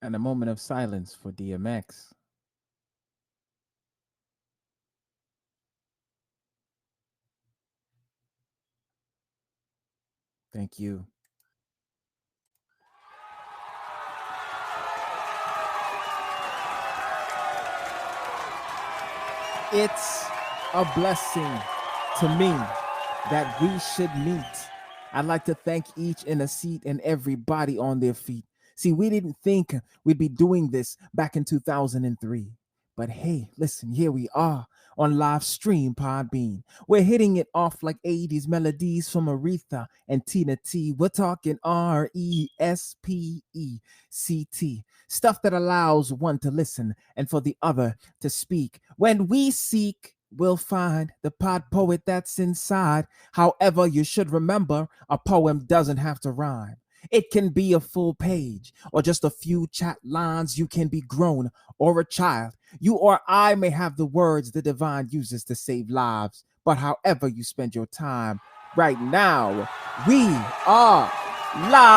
And a moment of silence for DMX. Thank you. It's a blessing to me that we should meet. I'd like to thank each in a seat and everybody on their feet. See, we didn't think we'd be doing this back in 2003. But hey, listen, here we are on live stream Podbean. We're hitting it off like 80s melodies from Aretha and Tina T. We're talking RESPECT. Stuff that allows one to listen and for the other to speak. When we seek, we'll find the pod poet that's inside. However, you should remember a poem doesn't have to rhyme. It can be a full page or just a few chat lines. You can be grown or a child. You or I may have the words the divine uses to save lives. But however you spend your time right now, we are live.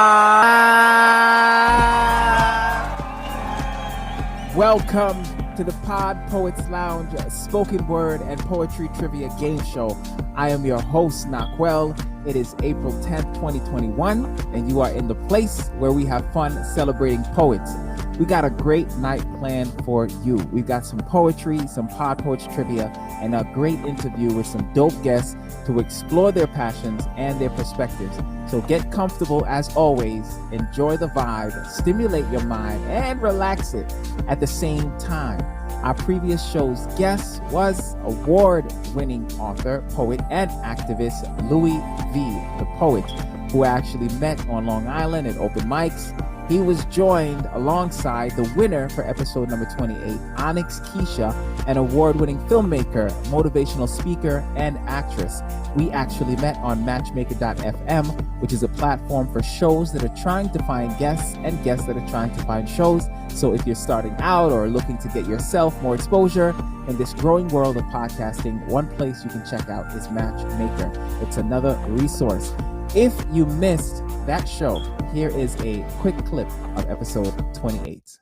Welcome to the Pod Poets Lounge spoken word and poetry trivia game show. I am your host, Naquel. It is April 10th, 2021, and you are in the place where we have fun celebrating poets. We got a great night planned for you. We've got some poetry, some Pod Poets trivia, and a great interview with some dope guests to explore their passions and their perspectives. So get comfortable as always, enjoy the vibe, stimulate your mind, and relax it at the same time. Our previous show's guest was award-winning author, poet, and activist Louis V, the poet, who I actually met on Long Island at open mics. He was joined alongside the winner for episode number 28, Onyx Keisha, an award-winning filmmaker, motivational speaker, and actress. We actually met on Matchmaker.fm, which is a platform for shows that are trying to find guests and guests that are trying to find shows. So if you're starting out or looking to get yourself more exposure in this growing world of podcasting, one place you can check out is Matchmaker. It's another resource. If you missed that show, here is a quick clip of episode 28.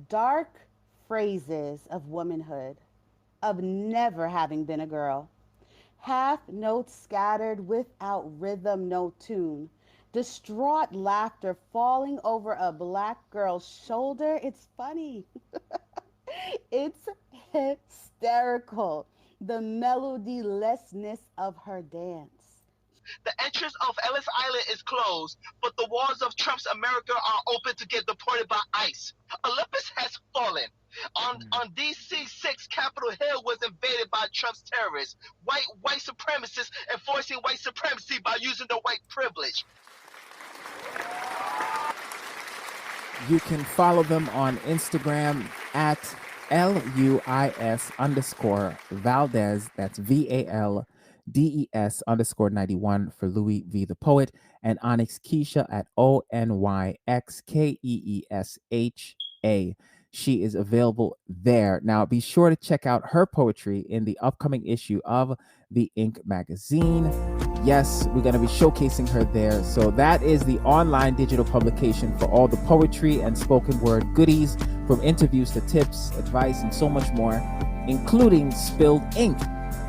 Dark phrases of womanhood, of never having been a girl. Half notes scattered without rhythm, no tune. Distraught laughter falling over a black girl's shoulder. It's funny. It's hysterical. The melodylessness of her dance. The entrance of Ellis Island is closed, but the walls of Trump's America are open to get deported by ICE. Olympus has fallen. On DC 6, Capitol Hill was invaded by Trump's terrorists, white supremacists enforcing white supremacy by using their white privilege. You can follow them on Instagram at LUIS_Valdez. That's VALDES_91 for Louis V the poet, and Onyx Keisha at ONYXKEESHA. She is available there. Now, be sure to check out her poetry in the upcoming issue of the Ink magazine. Yes, we're going to be showcasing her there. So that is the online digital publication for all the poetry and spoken word goodies, from interviews to tips, advice, and so much more, including Spilled Ink.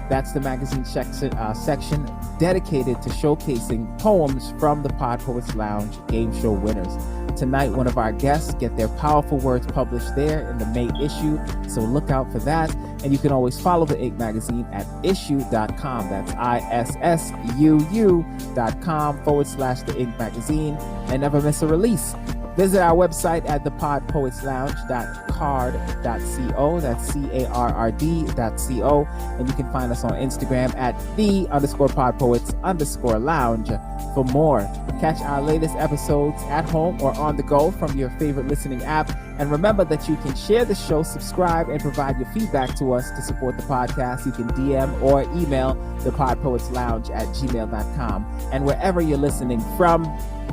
That's the magazine section dedicated to showcasing poems from the Pod Poets Lounge game show winners. Tonight, one of our guests get their powerful words published there in the May issue, so look out for that. And you can always follow the Ink magazine at issue.com. That's ISSUU.com/the Ink magazine, and never miss a release. Visit our website at thepodpoetslounge.card.co. That's CARRD.co. And you can find us on Instagram at _podpoets_lounge for more. Catch our latest episodes at home or on the go from your favorite listening app. And remember that you can share the show, subscribe, and provide your feedback to us to support the podcast. You can DM or email thepodpoetslounge@gmail.com. And wherever you're listening from,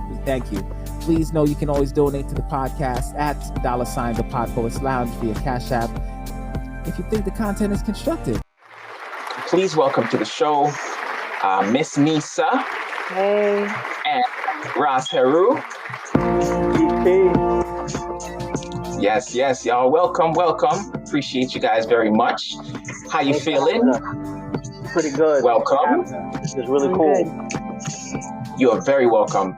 we thank you. Please know you can always donate to the podcast at $the PodPoets Lounge via Cash App if you think the content is constructive. Please welcome to the show Miss Nissa. Hey. And Heru. Hey. Yes, y'all. Welcome. Appreciate you guys very much. How you feeling? Pretty good. Welcome. This is really cool. You are very welcome.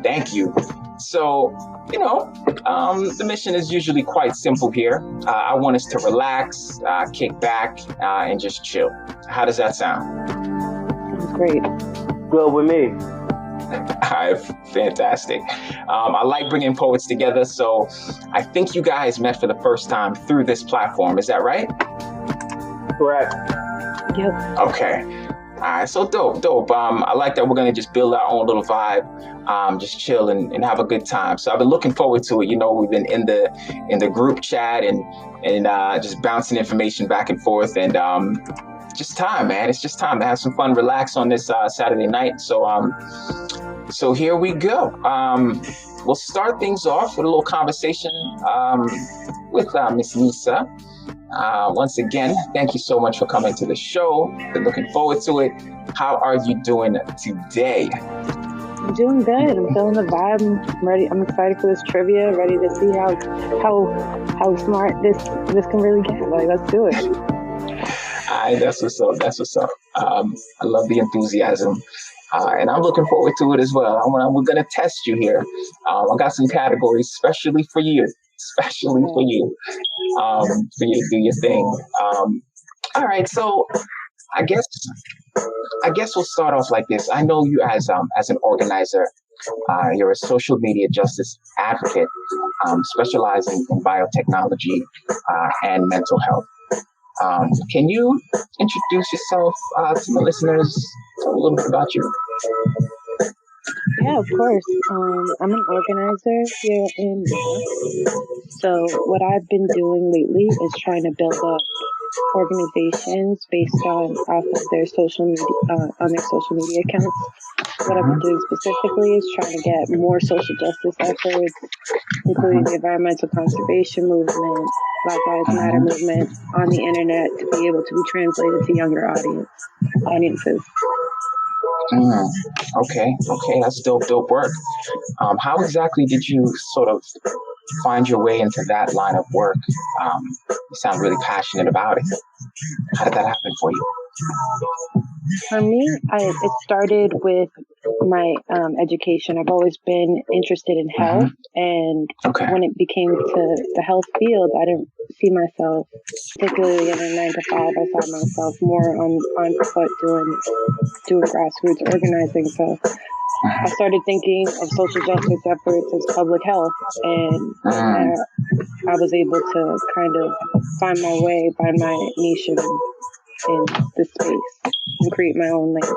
Thank you. So, the mission is usually quite simple here. I want us to relax, kick back, and just chill. How does that sound? That's great. Good with me. Fantastic. I like bringing poets together, so I think you guys met for the first time through this platform. Is that right? Correct. Yep. Okay. All right, so dope. I like that we're gonna just build our own little vibe, just chill and have a good time. So I've been looking forward to it. We've been in the group chat and just bouncing information back and forth, and just time, man. It's just time to have some fun, relax on this Saturday night. So here we go. We'll start things off with a little conversation with Miss Nissa. Once again, thank you so much for coming to the show. Been looking forward to it. How are you doing today? I'm doing good. I'm feeling the vibe. I'm ready. I'm excited for this trivia. Ready to see how smart this can really get. Like, let's do it. That's what's up. I love the enthusiasm. And I'm looking forward to it as well. We're going to test you here. I got some categories, especially for you. For you to do your thing. All right, so I guess we'll start off like this. I know you as an organizer. You're a social media justice advocate, specializing in biotechnology and mental health. Can you introduce yourself to the listeners? Tell a little bit about you. Yeah, of course. I'm an organizer here in New York. So what I've been doing lately is trying to build up organizations based off of their social media accounts. What I've been doing specifically is trying to get more social justice efforts, including the environmental conservation movement, Black Lives Matter movement, on the internet to be able to be translated to younger audiences. Okay, that's dope work. How exactly did you sort of find your way into that line of work? You sound really passionate about it. How did that happen for you? For me, it started with my education. I've always been interested in health, and when it became to the health field, I didn't see myself particularly in a 9-to-5. I saw myself more on foot doing grassroots organizing. So I started thinking of social justice efforts as public health, and I was able to kind of find my niche in this space and create my own lane.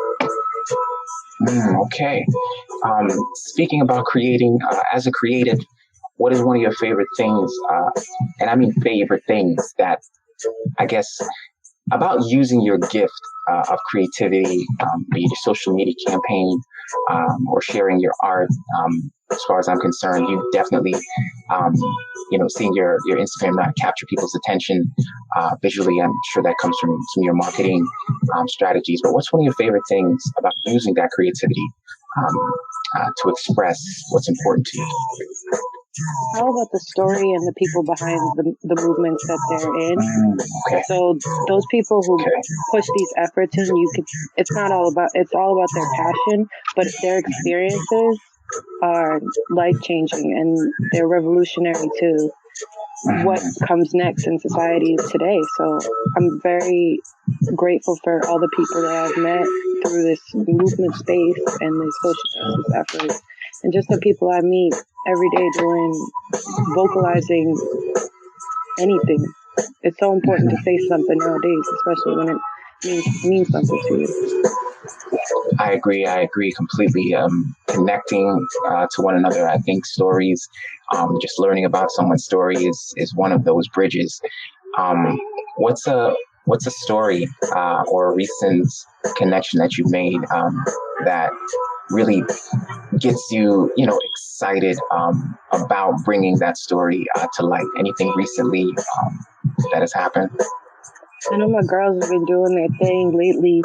Okay. Speaking about creating, as a creative, what is one of your favorite things, and I mean favorite things, that I guess about using your gift of creativity, be it a social media campaign or sharing your art? As far as I'm concerned, you definitely, seeing your Instagram capture people's attention visually. I'm sure that comes from some of your marketing strategies. But what's one of your favorite things about using that creativity to express what's important to you? All about the story and the people behind the movements that they're in. Okay. So those people who push these efforts in, it's all about their passion, but their experiences are life-changing and they're revolutionary to what comes next in society today. So I'm very grateful for all the people that I've met through this movement space and these social justice efforts, and just the people I meet every day vocalizing anything. It's so important to say something nowadays, especially when it means something to you. I agree completely. Connecting to one another. I think stories, just learning about someone's story is one of those bridges. What's a story or a recent connection that you made that really gets you, excited about bringing that story to light? Anything recently that has happened? I know my girls have been doing their thing lately.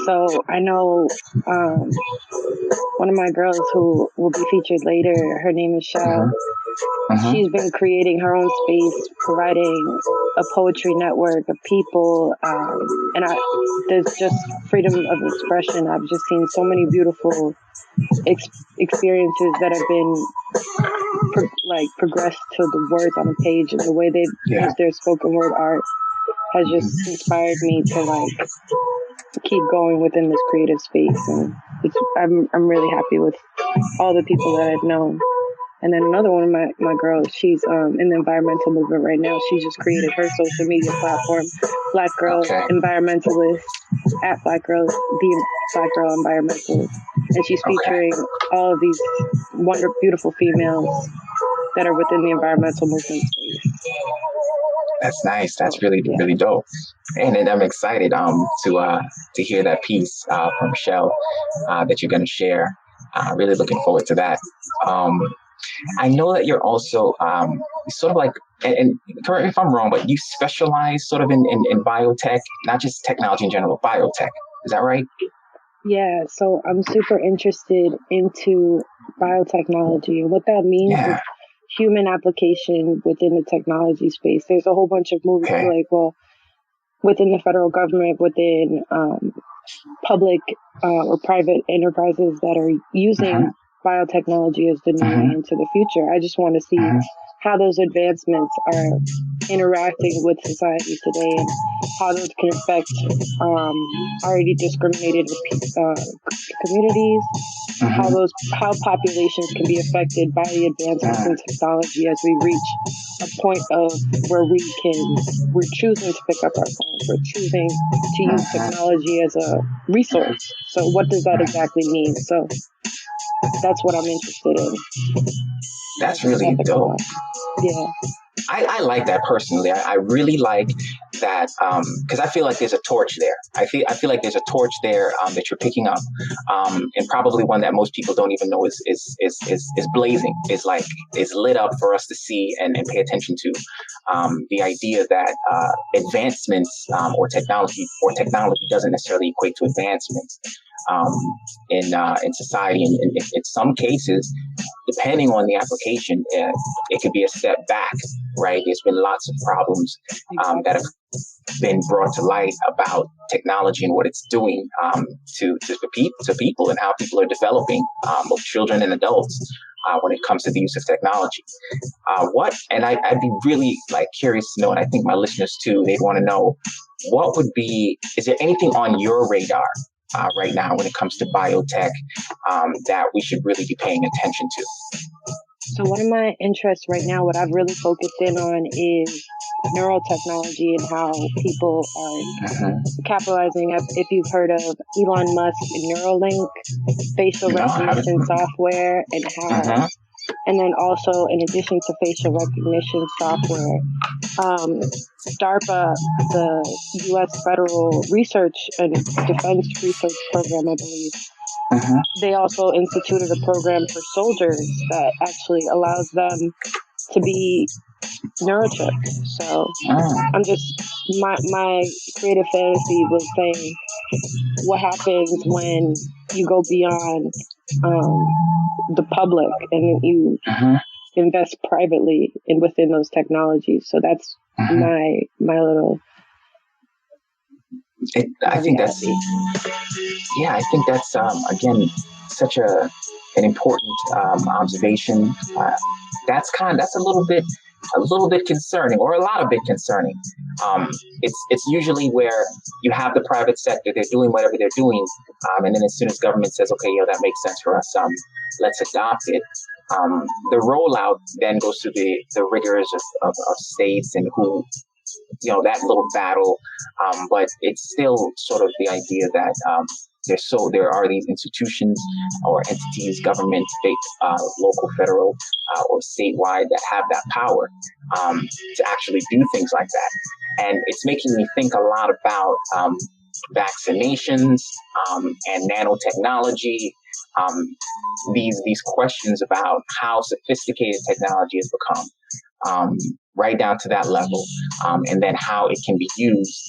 So I know one of my girls who will be featured later, her name is Shell. she's been creating her own space, providing a poetry network of people, and there's just freedom of expression. I've just seen so many beautiful experiences that have been progressed to the words on a page, and the way they use their spoken word art has just inspired me to keep going within this creative space. And I'm really happy with all the people that I've known. And then another one of my girls, she's in the environmental movement right now. She just created her social media platform, Black Girl Environmentalist, at Black Girl, the Black Girl Environmentalist. And she's featuring all of these wonderful, beautiful females that are within the environmental movement space. That's nice. That's really dope. And I'm excited to hear that piece from Michelle that you're going to share. Really looking forward to that. I know that you're also sort of like, and correct me if I'm wrong, but you specialize sort of in biotech, not just technology in general, biotech. Is that right? Yeah, so I'm super interested into biotechnology. And what that means is human application within the technology space. There's a whole bunch of movies within the federal government, within public or private enterprises that are using biotechnology as the new way into the future. I just want to see how those advancements are interacting with society today, and how those can affect already discriminated communities, how populations can be affected by the advancements in technology as we reach a point of where we're choosing to pick up our phones, we're choosing to use technology as a resource. So what does that exactly mean? So that's what I'm interested in. That's really dope. Yeah. I like that personally. I really like that because I feel like there's a torch there. I feel like there's a torch there that you're picking up, and probably one that most people don't even know is blazing. Is lit up for us to see and pay attention to. The idea that advancements or technology doesn't necessarily equate to advancements in society, and in some cases, depending on the application, it could be a step back, right? There's been lots of problems that have been brought to light about technology and what it's doing to people, and how people are developing, both children and adults, when it comes to the use of technology. I'd be really curious to know, and I think my listeners too, they'd want to know, is there anything on your radar right now when it comes to biotech that we should really be paying attention to? So one of my interests right now, what I've really focused in on, is neurotechnology and how people are capitalizing. If you've heard of Elon Musk and Neuralink, facial recognition software, and how, and then also in addition to facial recognition software, DARPA, the U.S. Federal Research and Defense Research Program, I believe, they also instituted a program for soldiers that actually allows them to be neurochipped. So I'm just, my creative fantasy was saying, what happens when you go beyond the public and you invest privately within those technologies? So that's my little. I think that's again such an important observation. That's a little bit concerning, or a lot of bit concerning. It's usually where you have the private sector, they're doing whatever they're doing, and then as soon as government says, okay, that makes sense for us, let's adopt it. The rollout then goes through the rigors of states and who, that little battle, but it's still sort of the idea that there are these institutions or entities, government, state, local, federal, or statewide, that have that power to actually do things like that. And it's making me think a lot about vaccinations and nanotechnology. These questions about how sophisticated technology has become, right down to that level, and then how it can be used.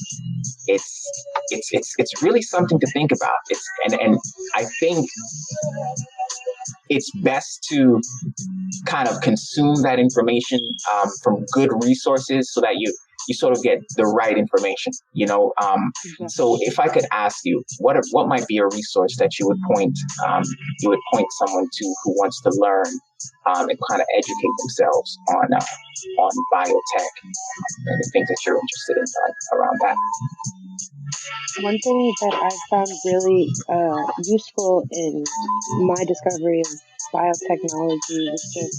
It's really something to think about. And I think it's best to kind of consume that information from good resources so that you sort of get the right information, So if I could ask you, what might be a resource that you would point someone to who wants to learn and kind of educate themselves on biotech and the things that you're interested in around that? One thing that I found really useful in my discovery of biotechnology was just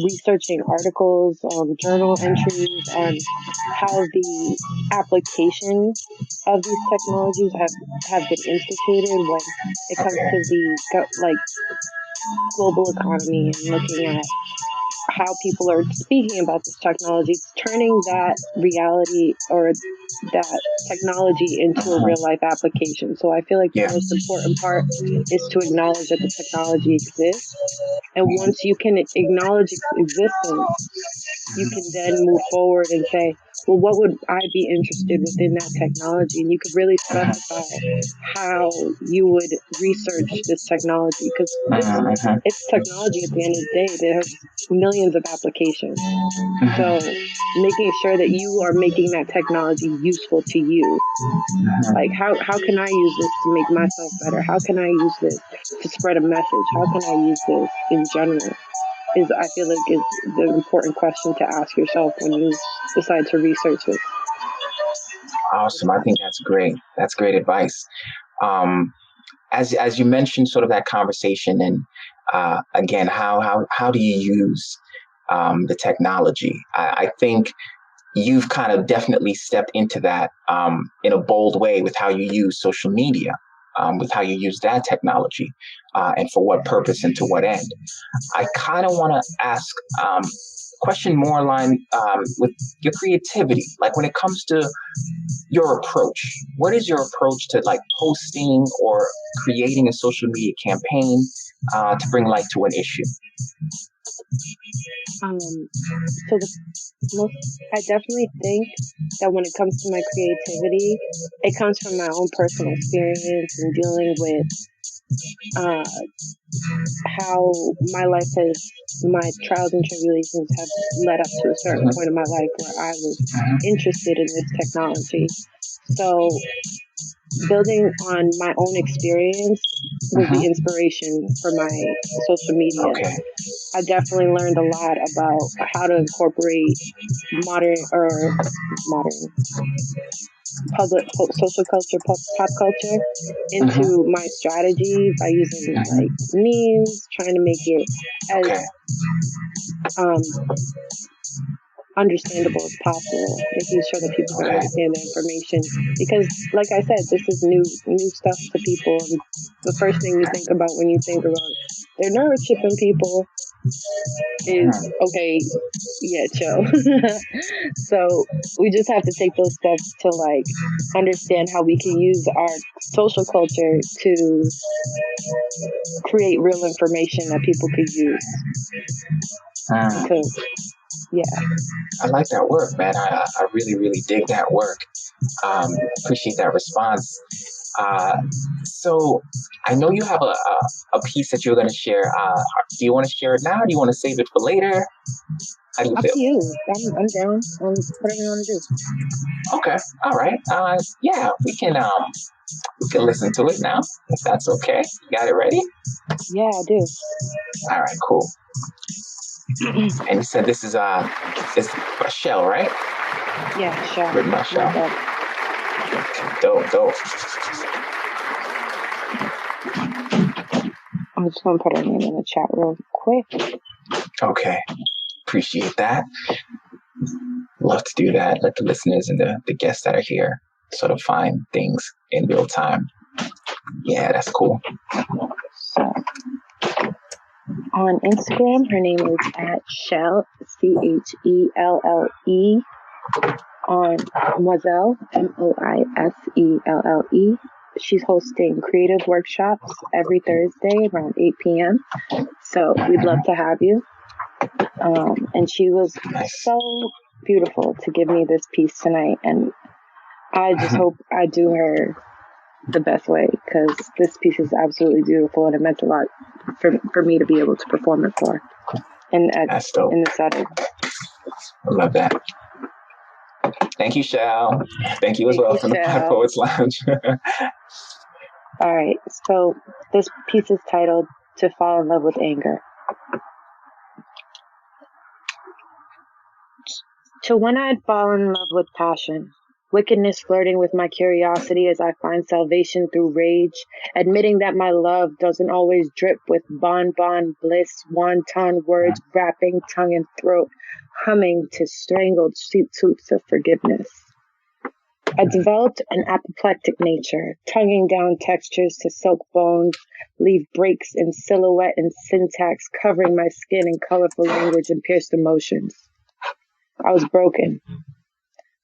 researching articles, journal entries on how the applications of these technologies have been instituted when it comes to the global economy and looking at how people are speaking about this technology, turning that reality or that technology into a real life application. So I feel like the most important part is to acknowledge that the technology exists. And once you can acknowledge its existence, you can then move forward and say, well, what would I be interested within that technology? And you could really specify how you would research this technology, because it's technology at the end of the day that has millions of applications. So making sure that you are making that technology useful to you. Like, how can I use this to make myself better? How can I use this to spread a message? How can I use this in general? I feel like is the important question to ask yourself when you decide to research this. Awesome. I think that's great. That's great advice. As you mentioned, sort of that conversation, and again, how do you use the technology? I think you've kind of definitely stepped into that in a bold way with how you use social media, with how you use that technology, and for what purpose and to what end. I kind of want to ask a question more aligned with your creativity. Like, when it comes to your approach, what is your approach to like posting or creating a social media campaign to bring light to an issue? I definitely think that when it comes to my creativity, it comes from my own personal experience and dealing with how my trials and tribulations have led up to a certain point in my life where I was interested in this technology. So building on my own experience was the inspiration for my social media. Okay. I definitely learned a lot about how to incorporate modern public social culture, pop culture into my strategy by using like memes, trying to make it as understandable as possible, making sure that people can understand the information. Because, like I said, this is new stuff to people. And the first thing you think about when you think about they're neurochipping people is, okay, yeah, chill. So we just have to take those steps to like understand how we can use our social culture to create real information that people could use. I like that work, man. I really, really dig that work. Appreciate that response. So I know you have a piece that you're going to share. Do you want to share it now? Or do you want to save it for later? How do you feel? Up to you. I'm down. Whatever you want to do. Okay. All right. Yeah, we can listen to it now, if that's okay. You got it ready? Yeah, I do. All right, cool. And you said this is Shell, right? Yeah, Shell. Written by Shell. Dope. I'm just going to put her name in the chat real quick. Okay. Appreciate that. Love to do that. Let the listeners and the guests that are here sort of find things in real time. Yeah, that's cool. So, on Instagram, her name is @Shelle, CHELLE. On Moiselle, MOISELLE. She's hosting creative workshops every Thursday around 8 p.m. So we'd love to have you. And she was so beautiful to give me this piece tonight. And I just hope I do her the best way, because this piece is absolutely beautiful and it meant a lot for me to be able to perform it for, and That's dope. in the setting. I love that. Thank you, Shal. Thank you as well from the PodPoets Lounge. All right, so this piece is titled "To Fall in Love with Anger." To when I'd fallen in love with passion, wickedness flirting with my curiosity as I find salvation through rage, admitting that my love doesn't always drip with bonbon bliss, wanton words wrapping tongue and throat, humming to strangled sweet tooths of forgiveness. I developed an apoplectic nature, tonguing down textures to soak bones, leave breaks in silhouette and syntax, covering my skin in colorful language and pierced emotions. I was broken.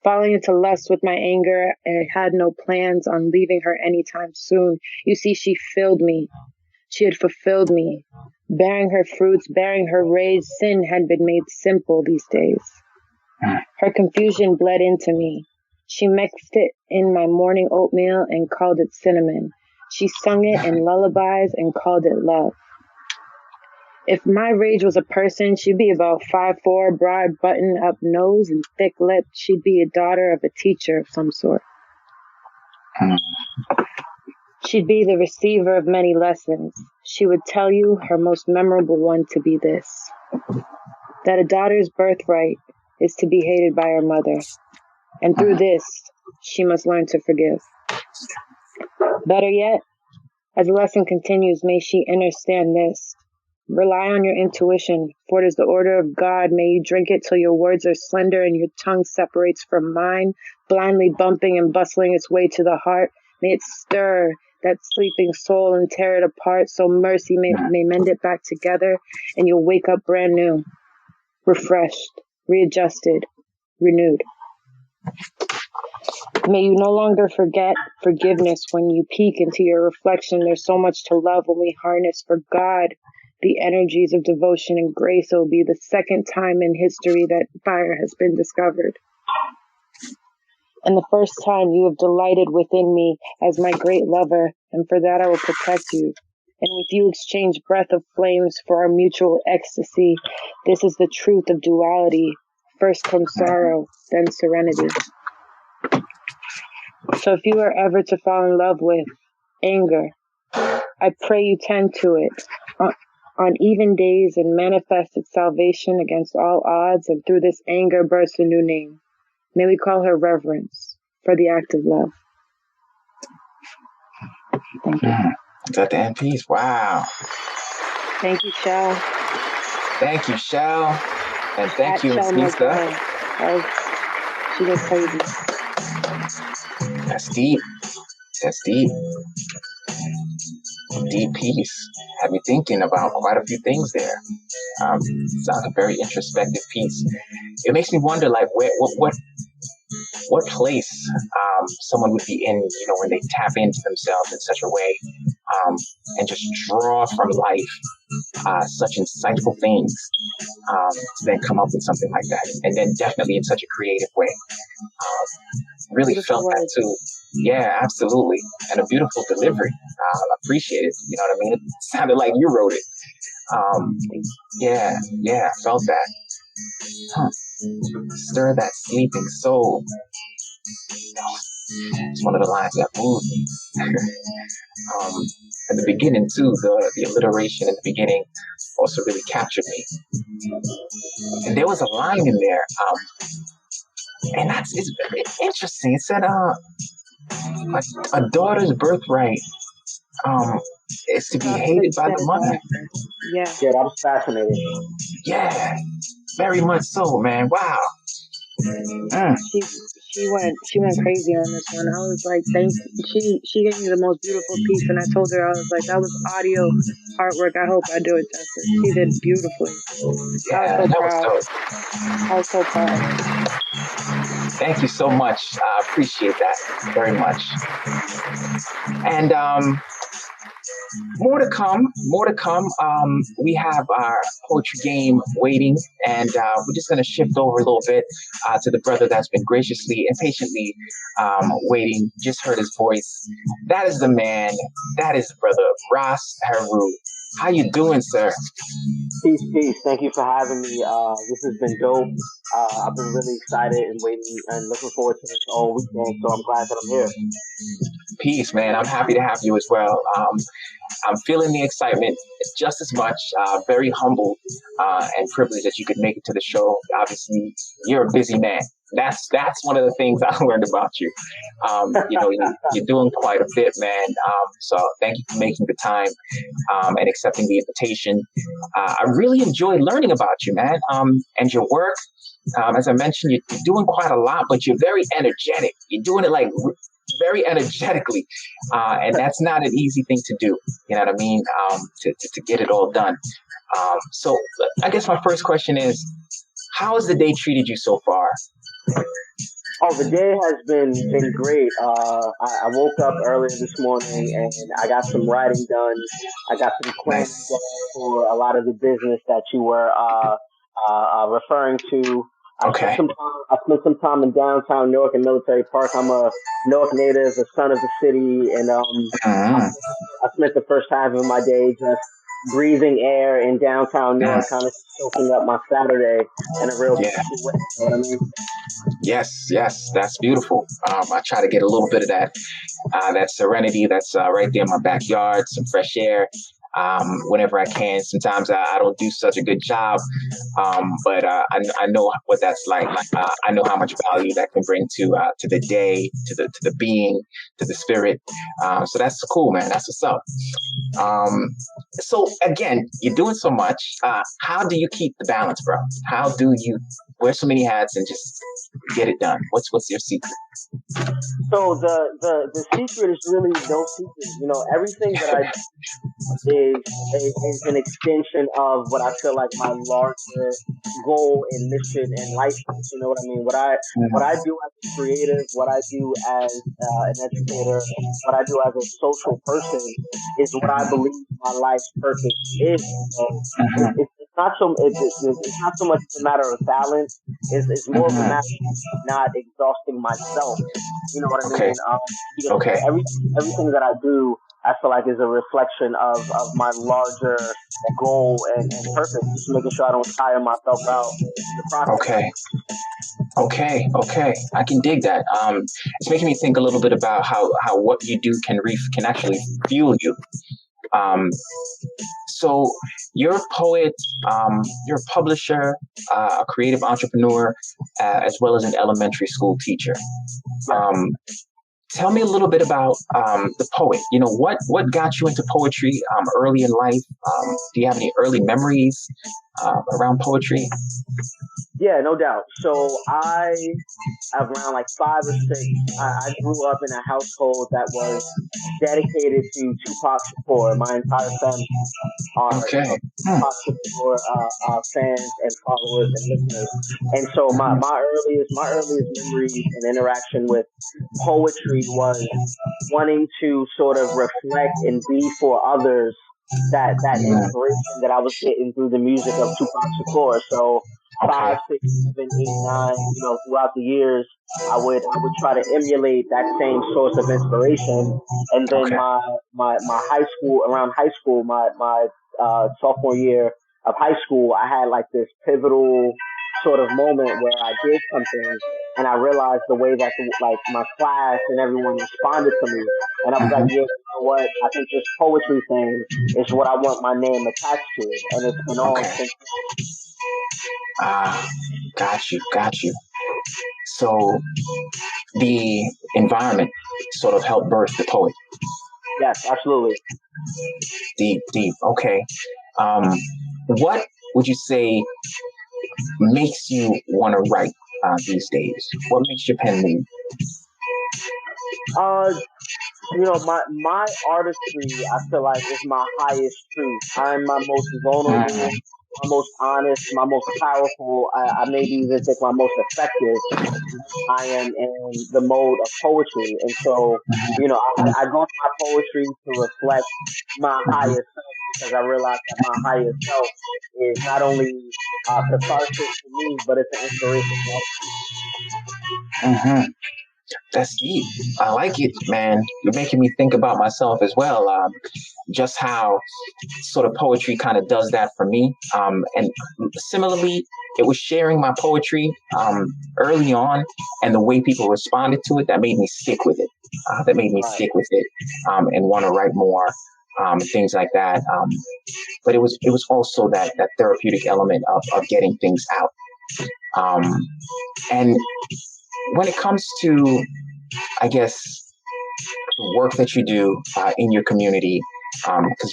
Falling into lust with my anger, I had no plans on leaving her anytime soon. You see, she filled me. She had fulfilled me. Bearing her fruits, bearing her rage, sin had been made simple these days. Her confusion bled into me. She mixed it in my morning oatmeal and called it cinnamon. She sung it in lullabies and called it love. If my rage was a person, she'd be about 5'4", broad button-up nose and thick-lipped. She'd be a daughter of a teacher of some sort. She'd be the receiver of many lessons. She would tell you her most memorable one to be this: that a daughter's birthright is to be hated by her mother, and through this, she must learn to forgive. Better yet, as the lesson continues, may she understand this: rely on your intuition, for it is the order of God. May you drink it till your words are slender and your tongue separates from mine, blindly bumping and bustling its way to the heart. May it stir that sleeping soul and tear it apart, so mercy may mend it back together, and you'll wake up brand new, refreshed, readjusted, renewed. May you no longer forget forgiveness when you peek into your reflection. There's so much to love when we harness for God the energies of devotion and grace. It will be the second time in history that fire has been discovered, and the first time you have delighted within me as my great lover, and for that I will protect you. And with you exchange breath of flames for our mutual ecstasy. This is the truth of duality. First comes sorrow, then serenity. So if you are ever to fall in love with anger, I pray you tend to it on even days and manifest its salvation against all odds, and through this anger bursts a new name. May we call her reverence for the act of love. Thank you. Is that the end piece? Wow. Thank you, Shal. Thank you, Shal. And thank you, Miss Nissa. She goes crazy. That's deep. That's deep. Deep piece. Had me thinking about quite a few things there. Sounds a very introspective piece. It makes me wonder, like, what place someone would be in, you know, when they tap into themselves in such a way, and just draw from life such insightful things, to then come up with something like that, and then definitely in such a creative way. Really felt that too. Yeah, absolutely. And a beautiful delivery. I appreciate it. You know what I mean? It sounded like you wrote it. Yeah, I felt that. Stir that sleeping soul. It's one of the lines that moved me. At the beginning too, the alliteration in the beginning also really captured me. And there was a line in there, and it's very interesting. It said, a daughter's birthright is to be hated by the mother. Yeah, that was fascinating. Yeah, very much so, man. Wow. She went crazy on this one. I was like, she gave me the most beautiful piece, and I told her, I was like, that was audio artwork. I hope I do it justice. She did beautifully. Yeah, I was so proud. Thank you so much. I appreciate that very much. And More to come. More to come. We have our poetry game waiting, and we're just going to shift over a little bit to the brother that's been graciously and patiently waiting. Just heard his voice. That is the man. That is the brother, Ras Heru. How you doing, sir? Peace, peace. Thank you for having me. This has been dope. I've been really excited and waiting and looking forward to this all weekend. So I'm glad that I'm here. Peace, man. I'm happy to have you as well. I'm feeling the excitement just as much. Very humbled and privileged that you could make it to the show. Obviously, you're a busy man. That's one of the things I learned about you. You're doing quite a bit, man. So thank you for making the time and accepting the invitation. I really enjoy learning about you, man, and your work. As I mentioned, you're doing quite a lot, but you're very energetic. You're doing it like very energetically, and that's not an easy thing to do. You know what I mean? To get it all done. So I guess my first question is, how has the day treated you so far? Oh, the day has been great. I woke up earlier this morning and I got some writing done. I got some planning done for a lot of the business that you were referring to. I spent some time in downtown Newark and Military Park. I'm a Newark native, a son of the city, and I spent the first half of my day just breathing air in downtown Newark, kind of soaking up my Saturday in a real peaceful way. You know what I mean? Yes, that's beautiful. I try to get a little bit of that serenity that's right there in my backyard, some fresh air. Whenever I can. Sometimes I don't do such a good job, but I know what that's like. I know how much value that can bring to the day, to the being, to the spirit. So that's cool, man. That's what's up. So again, you're doing so much. How do you keep the balance, bro? How do you wear so many hats and just get it done? What's your secret? So the secret is really no secret. Everything that I is an extension of what I feel like my larger goal and mission in life. You know what I mean? What I do as a creative, what I do as an educator, what I do as a social person is what I believe my life's purpose is. So it's not so much a matter of balance. It's more of a matter of not exhausting myself. You know what I mean? Because everything that I do, I feel like is a reflection of my larger goal and purpose. Just making sure I don't tire myself out in the process. Okay. I can dig that. It's making me think a little bit about how what you do can actually fuel you. So you're a poet, you're a publisher, a creative entrepreneur, as well as an elementary school teacher. Tell me a little bit about the poet. What got you into poetry early in life? Do you have any early memories around poetry? Yeah, no doubt. So I, around like 5 or 6, I grew up in a household that was dedicated to Tupac Shakur. My entire family are Tupac Shakur fans and followers and listeners. And so my earliest memories and interaction with poetry was wanting to sort of reflect and be for others that inspiration that I was getting through the music of Tupac Shakur. So 5, 6, 7, 8, 9, throughout the years, I would try to emulate that same source of inspiration. And then my high school, my sophomore year of high school, I had like this pivotal sort of moment where I did something and I realized the way that my class and everyone responded to me. And I was like, yeah, you know what? I think this poetry thing is what I want my name attached to. And it's been all since. Got you. So the environment sort of helped birth the poet. Yes, absolutely. Deep. Okay. What would you say makes you want to write these days? What makes your pen move? My artistry, I feel like, is my highest truth. I'm my most vulnerable. my most honest, my most powerful. I maybe even think my most effective. I am in the mode of poetry, and so I go to my poetry to reflect my higher self because I realize that my higher self is not only catharsis for me, but it's an inspiration for others. Mm-hmm. That's deep. I like it, man. You're making me think about myself as well. Just how sort of poetry kind of does that for me. And similarly, it was sharing my poetry early on, and the way people responded to it that made me stick with it. And want to write more, things like that. But it was also that therapeutic element of getting things out. And when it comes to, I guess, the work that you do in your community, because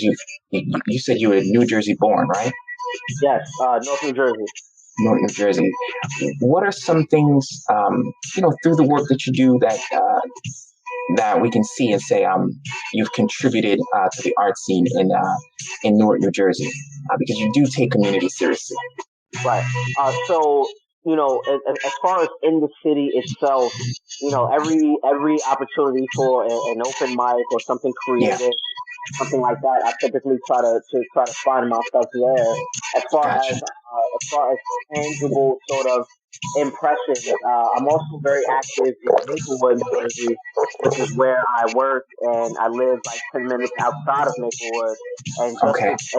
you said you were New Jersey born, right? Yes, North New Jersey. North New Jersey. What are some things, through the work that you do that we can see and say you've contributed to the art scene in Newark, New Jersey, because you do take community seriously. Right. So as far as in the city itself, every opportunity for an open mic or something creative, something like that, I typically try to find myself there. As far Gotcha. as tangible sort of impressions, I'm also very active in Maplewood, New Jersey, which is where I work, and I live like 10 minutes outside of Maplewood. And Okay. just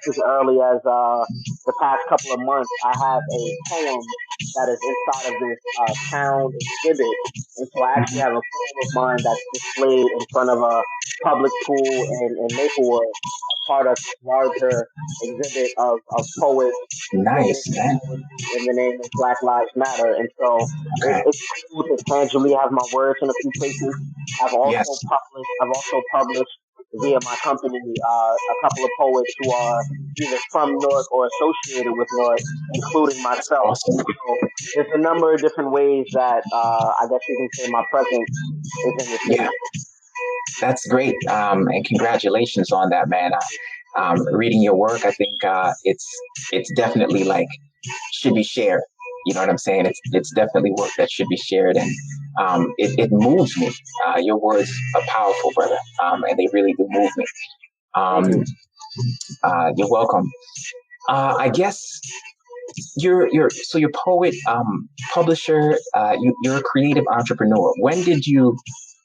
as early as the past couple of months, I have a poem that is inside of this town exhibit, and so I actually have a poem of mine that's displayed in front of a public school in Maplewood, part of this larger exhibit of poets Nice, creating man. poetry in the name of Black Lives Matter. And so Okay. it's cool to tangibly have my words in a few places. Yes. I've also published via my company a couple of poets who are either from Newark or associated with Newark, including myself. Awesome. So there's a number of different ways that I guess you can say my presence is in the city. Yeah. That's great, and congratulations on that, man. Reading your work, I think it's definitely like should be shared. You know what I'm saying? It's definitely work that should be shared, and it moves me. Your words are powerful, brother, and they really do move me. You're welcome. I guess you're poet, publisher. You're a creative entrepreneur. When did you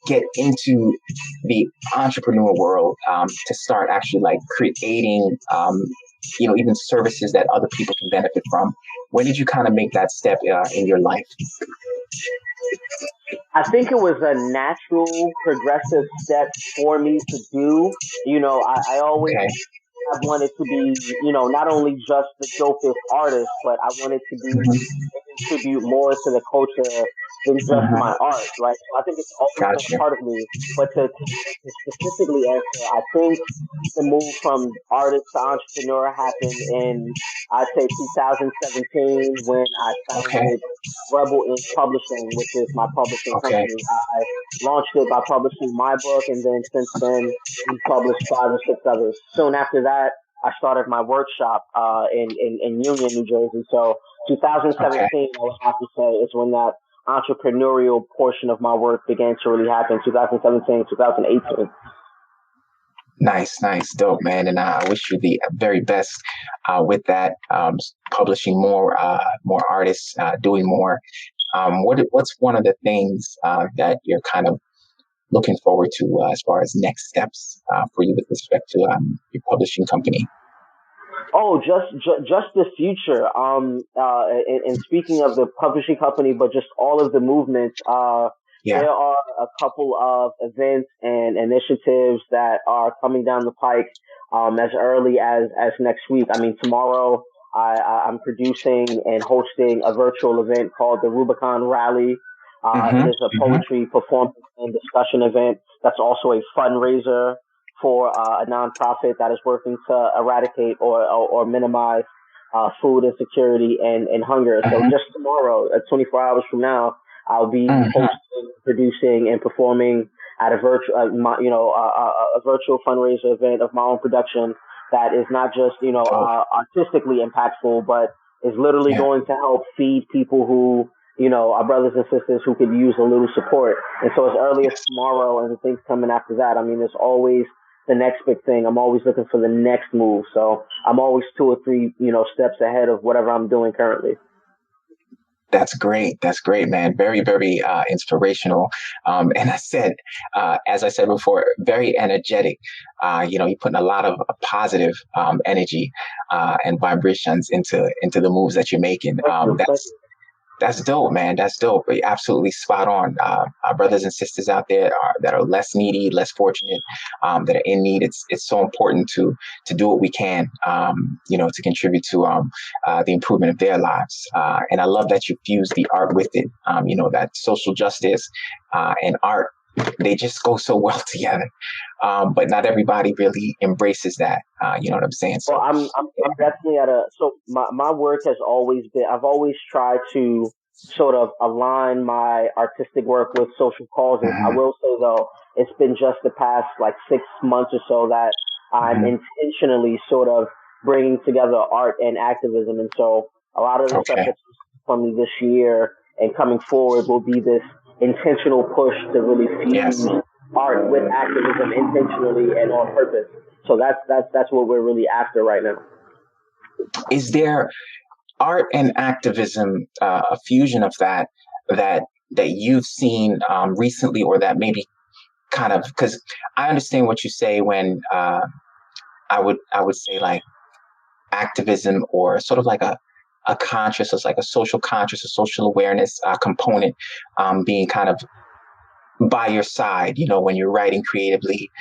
get into the entrepreneur world to start actually like creating, even services that other people can benefit from? When did you kind of make that step in your life? I think it was a natural, progressive step for me to do. I always have wanted to be, not only just the dopest artist, but I wanted to be contribute more to the culture than just my art, right? So I think it's always been a part of me. But to specifically answer, I think the move from artist to entrepreneur happened in, I'd say, 2017 when I founded Rebel Ink Publishing, which is my publishing company. I launched it by publishing my book, and then since then, we've published 5 or 6 others. Soon after that, I started my workshop in Union, New Jersey. So 2017, I would have to say, is when that entrepreneurial portion of my work began to really happen. 2017, 2018. Nice, dope, man, and I wish you the very best with that. Publishing more artists, doing more. What's one of the things that you're kind of looking forward to as far as next steps for you with respect to your publishing company? Oh, just the future. And speaking of the publishing company, but just all of the movements. There are a couple of events and initiatives that are coming down the pike as early as next week. I mean, tomorrow I'm producing and hosting a virtual event called the Rubicon Rally. It is a poetry performance and discussion event that's also a fundraiser for a nonprofit that is working to eradicate or minimize food insecurity and hunger. So just tomorrow, 24 hours from now, I'll be hosting, producing, and performing at a virtual fundraiser event of my own production that is not just, artistically impactful, but is literally going to help feed people who, our brothers and sisters who could use a little support. And so as early as tomorrow and the things coming after that, I mean, there's always the next big thing. I'm always looking for the next move. So I'm always 2 or 3, steps ahead of whatever I'm doing currently. That's great. That's great, man. Very, very inspirational. And as I said before, very energetic. You're putting a lot of positive energy and vibrations into the moves that you're making. That's dope, man. That's dope. You're absolutely spot on. Our brothers and sisters out there that are less needy, less fortunate, that are in need. It's so important to do what we can, to contribute to the improvement of their lives. And I love that you fuse the art with it. That social justice and art, they just go so well together. But not everybody really embraces that. You know what I'm saying? So I'm definitely so my work has always been, I've always tried to sort of align my artistic work with social causes. I will say though, it's been just the past like 6 months or so that I'm intentionally sort of bringing together art and activism. And so a lot of the stuff that's from me this year and coming forward will be this intentional push to really fuse art with activism intentionally and on purpose. So that's what we're really after right now. Is there art and activism, a fusion of that you've seen recently, or that maybe kind of, because I understand what you say when I would say like activism or sort of like a consciousness, like a social conscious, a social awareness component being kind of by your side, when you're writing creatively.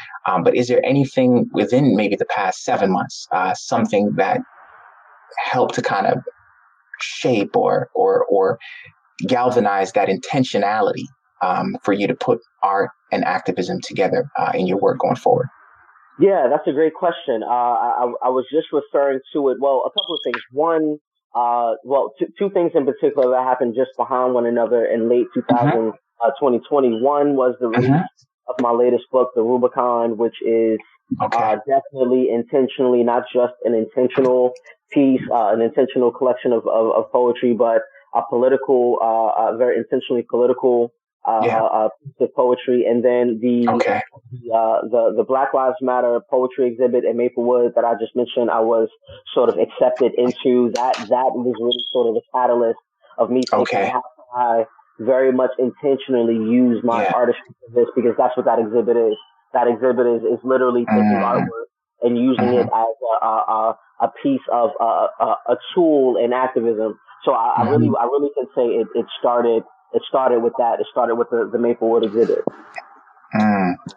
But is there anything within maybe the past 7 months, something that helped to kind of shape or galvanize that intentionality for you to put art and activism together in your work going forward? Yeah, that's a great question. I was just referring to it. Well, a couple of things. One, two things in particular that happened just behind one another in late 2021 was the release of my latest book, The Rubicon, which is definitely intentionally not just an intentional piece, an intentional collection of poetry, but a political, very intentionally political piece of poetry. And then the Black Lives Matter poetry exhibit in Maplewood that I just mentioned, I was sort of accepted into. That was really sort of the catalyst of me thinking how can I very much intentionally use my artistry for this, because that's what that exhibit is. That exhibit is literally taking artwork and using it as a piece of a tool in activism. So I really can say it started with that. It started with the Maplewood exhibit.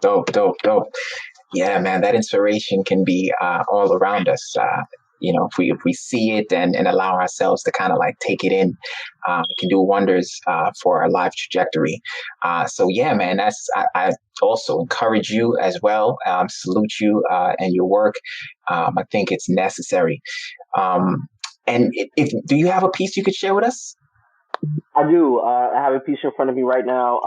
Dope. Yeah, man, that inspiration can be all around us. If we see it and allow ourselves to kind of like take it in, it can do wonders for our life trajectory. So yeah, man, I also encourage you as well. Salute you and your work. I think it's necessary. And do you have a piece you could share with us? I do. I have a piece in front of me right now.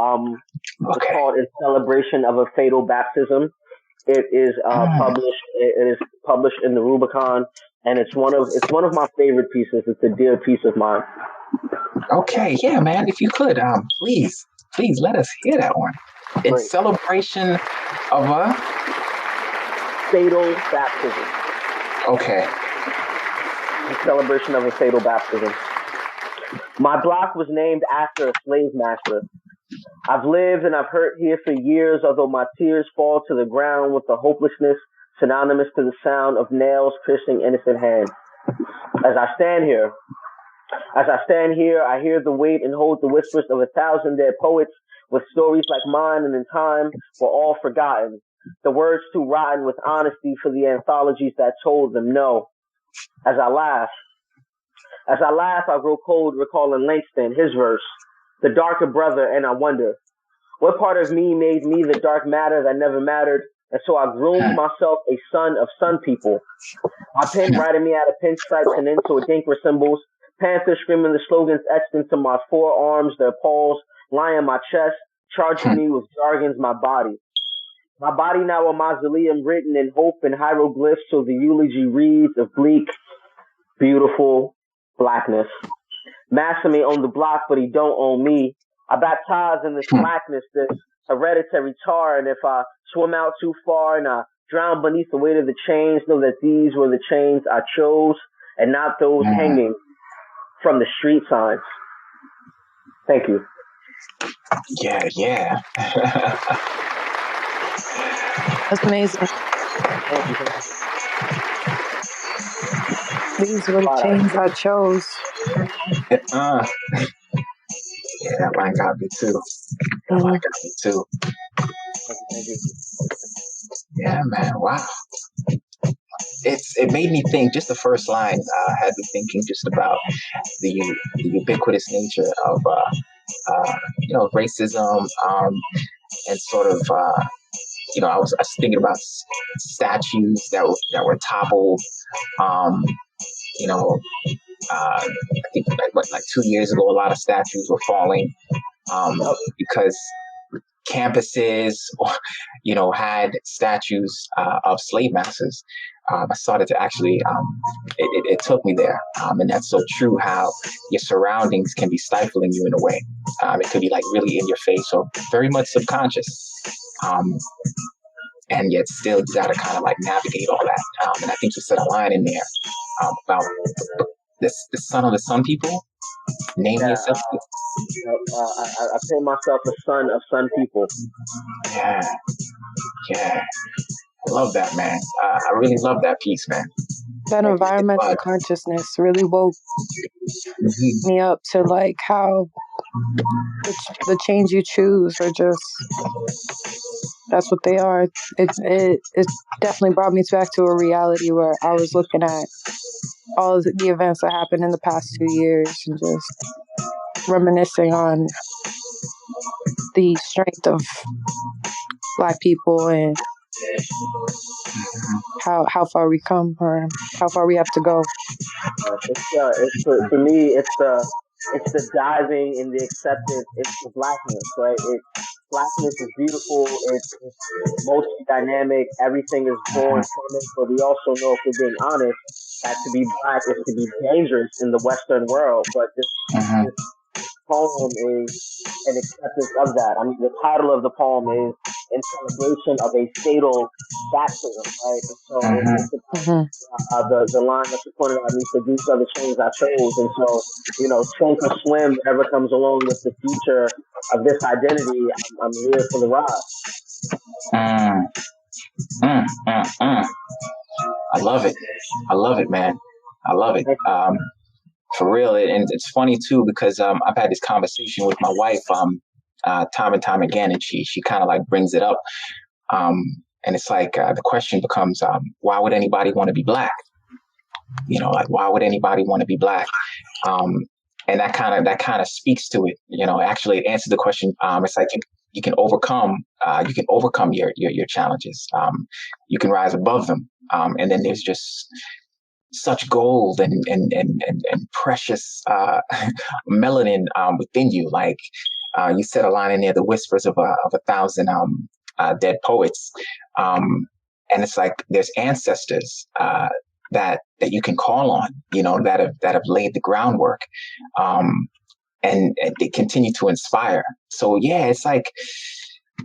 It's called "In Celebration of a Fatal Baptism." It is published. It is published in the Rubicon, and it's one of my favorite pieces. It's a dear piece of mine. Okay, yeah, man. If you could, please let us hear that one. In celebration of a fatal baptism. Okay. In celebration of a fatal baptism. My block was named after a slave master. I've lived and I've hurt here for years, although my tears fall to the ground with a hopelessness synonymous to the sound of nails piercing innocent hands. As I stand here, I hear the weight and hold the whispers of 1,000 dead poets with stories like mine, and in time were all forgotten. The words too rotten with honesty for the anthologies that told them no. As I laugh, I grow cold recalling Langston, his verse, the darker brother, and I wonder, what part of me made me the dark matter that never mattered? And so I groomed myself a son of sun people. My pen writing me out of pinstripes and into adinkra symbols, panthers screaming the slogans etched into my forearms, their paws lying on my chest, charging me with jargons my body. My body now a mausoleum written in hope and hieroglyphs, so the eulogy reads of bleak, beautiful blackness. Master may own the block, but he don't own me. I baptize in this blackness, this hereditary tar, and if I swim out too far and I drown beneath the weight of the chains, know that these were the chains I chose and not those hanging from the street signs. Thank you. Yeah. That's amazing. These were the chains I chose. Yeah, that line got me too. Thank you. Yeah, man. Wow. It made me think. Just the first line had me thinking just about the ubiquitous nature of racism, and sort of I was thinking about statues that were toppled. I think like 2 years ago, a lot of statues were falling because campuses, had statues of slave masters. I started to actually, it took me there. And that's so true, how your surroundings can be stifling you in a way. It could be like really in your face or very much subconscious. And yet still you got to kind of like navigate all that. And I think you said a line in there about the son of the sun people. Name yourself. I pay myself a son of sun people. Yeah. I love that, man. I really love that piece, man. That environmental consciousness really woke me up to like how the change you choose are just, that's what they are. It definitely brought me back to a reality where I was looking at all of the events that happened in the past 2 years and just reminiscing on the strength of Black people and how far we come or how far we have to go. For me, it's the diving in the acceptance. It's the blackness, right? Blackness is beautiful. It's multi-dynamic. Everything is born from it. But we also know, if we're being honest, that to be Black is to be dangerous in the Western world. But this poem is an acceptance of that. I mean, the title of the poem is in celebration of a fatal baptism, right? And so it's the line that you pointed out, Nissa, these are the chains I chose. And so, sink or swim, whatever comes along with the future of this identity, I'm here for the ride. I love it, man. I love it. For real. And it's funny too, because I've had this conversation with my wife time and time again, and she kind of like brings it up. And it's like the question becomes, why would anybody want to be Black? Like, why would anybody want to be Black? And that kind of speaks to it. Actually it answers the question. It's like you can overcome your challenges. You can rise above them. And then there's just such gold and precious melanin within you. Like you said a line in there, the whispers of a thousand dead poets. And it's like there's ancestors that you can call on, that have laid the groundwork. And they continue to inspire. So yeah, it's like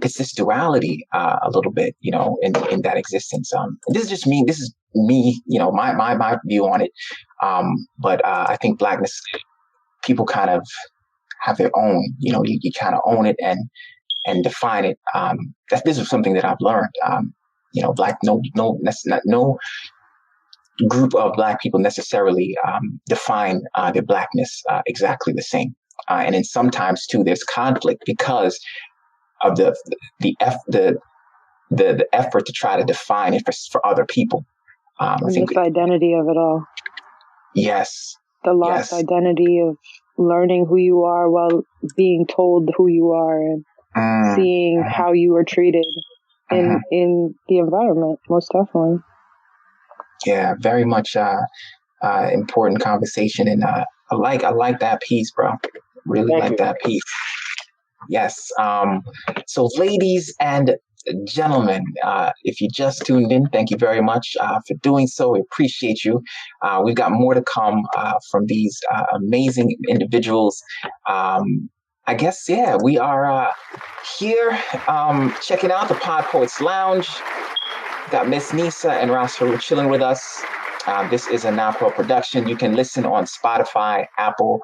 it's this duality a little bit, in that existence. This is just me. This is me, my view on it. But I think Blackness, people kind of have their own. You kind of own it and define it. This is something that I've learned. Black, no group of Black people necessarily define their Blackness exactly the same. And then sometimes too, there's conflict because of the effort to try to define it for other people. I think the identity of it all. Yes. The lost identity of learning who you are while being told who you are and seeing how you were treated in the environment, most definitely. Yeah, very much important conversation, and I like that piece, bro. Really like that piece. Yes. So ladies and gentlemen, if you just tuned in, thank you very much for doing so. We appreciate you. We've got more to come from these amazing individuals. I guess, yeah, we are here checking out the PodPoets Lounge. Got Miss Nissa and Raphael chilling with us. This is a Napwell production. You can listen on Spotify, Apple,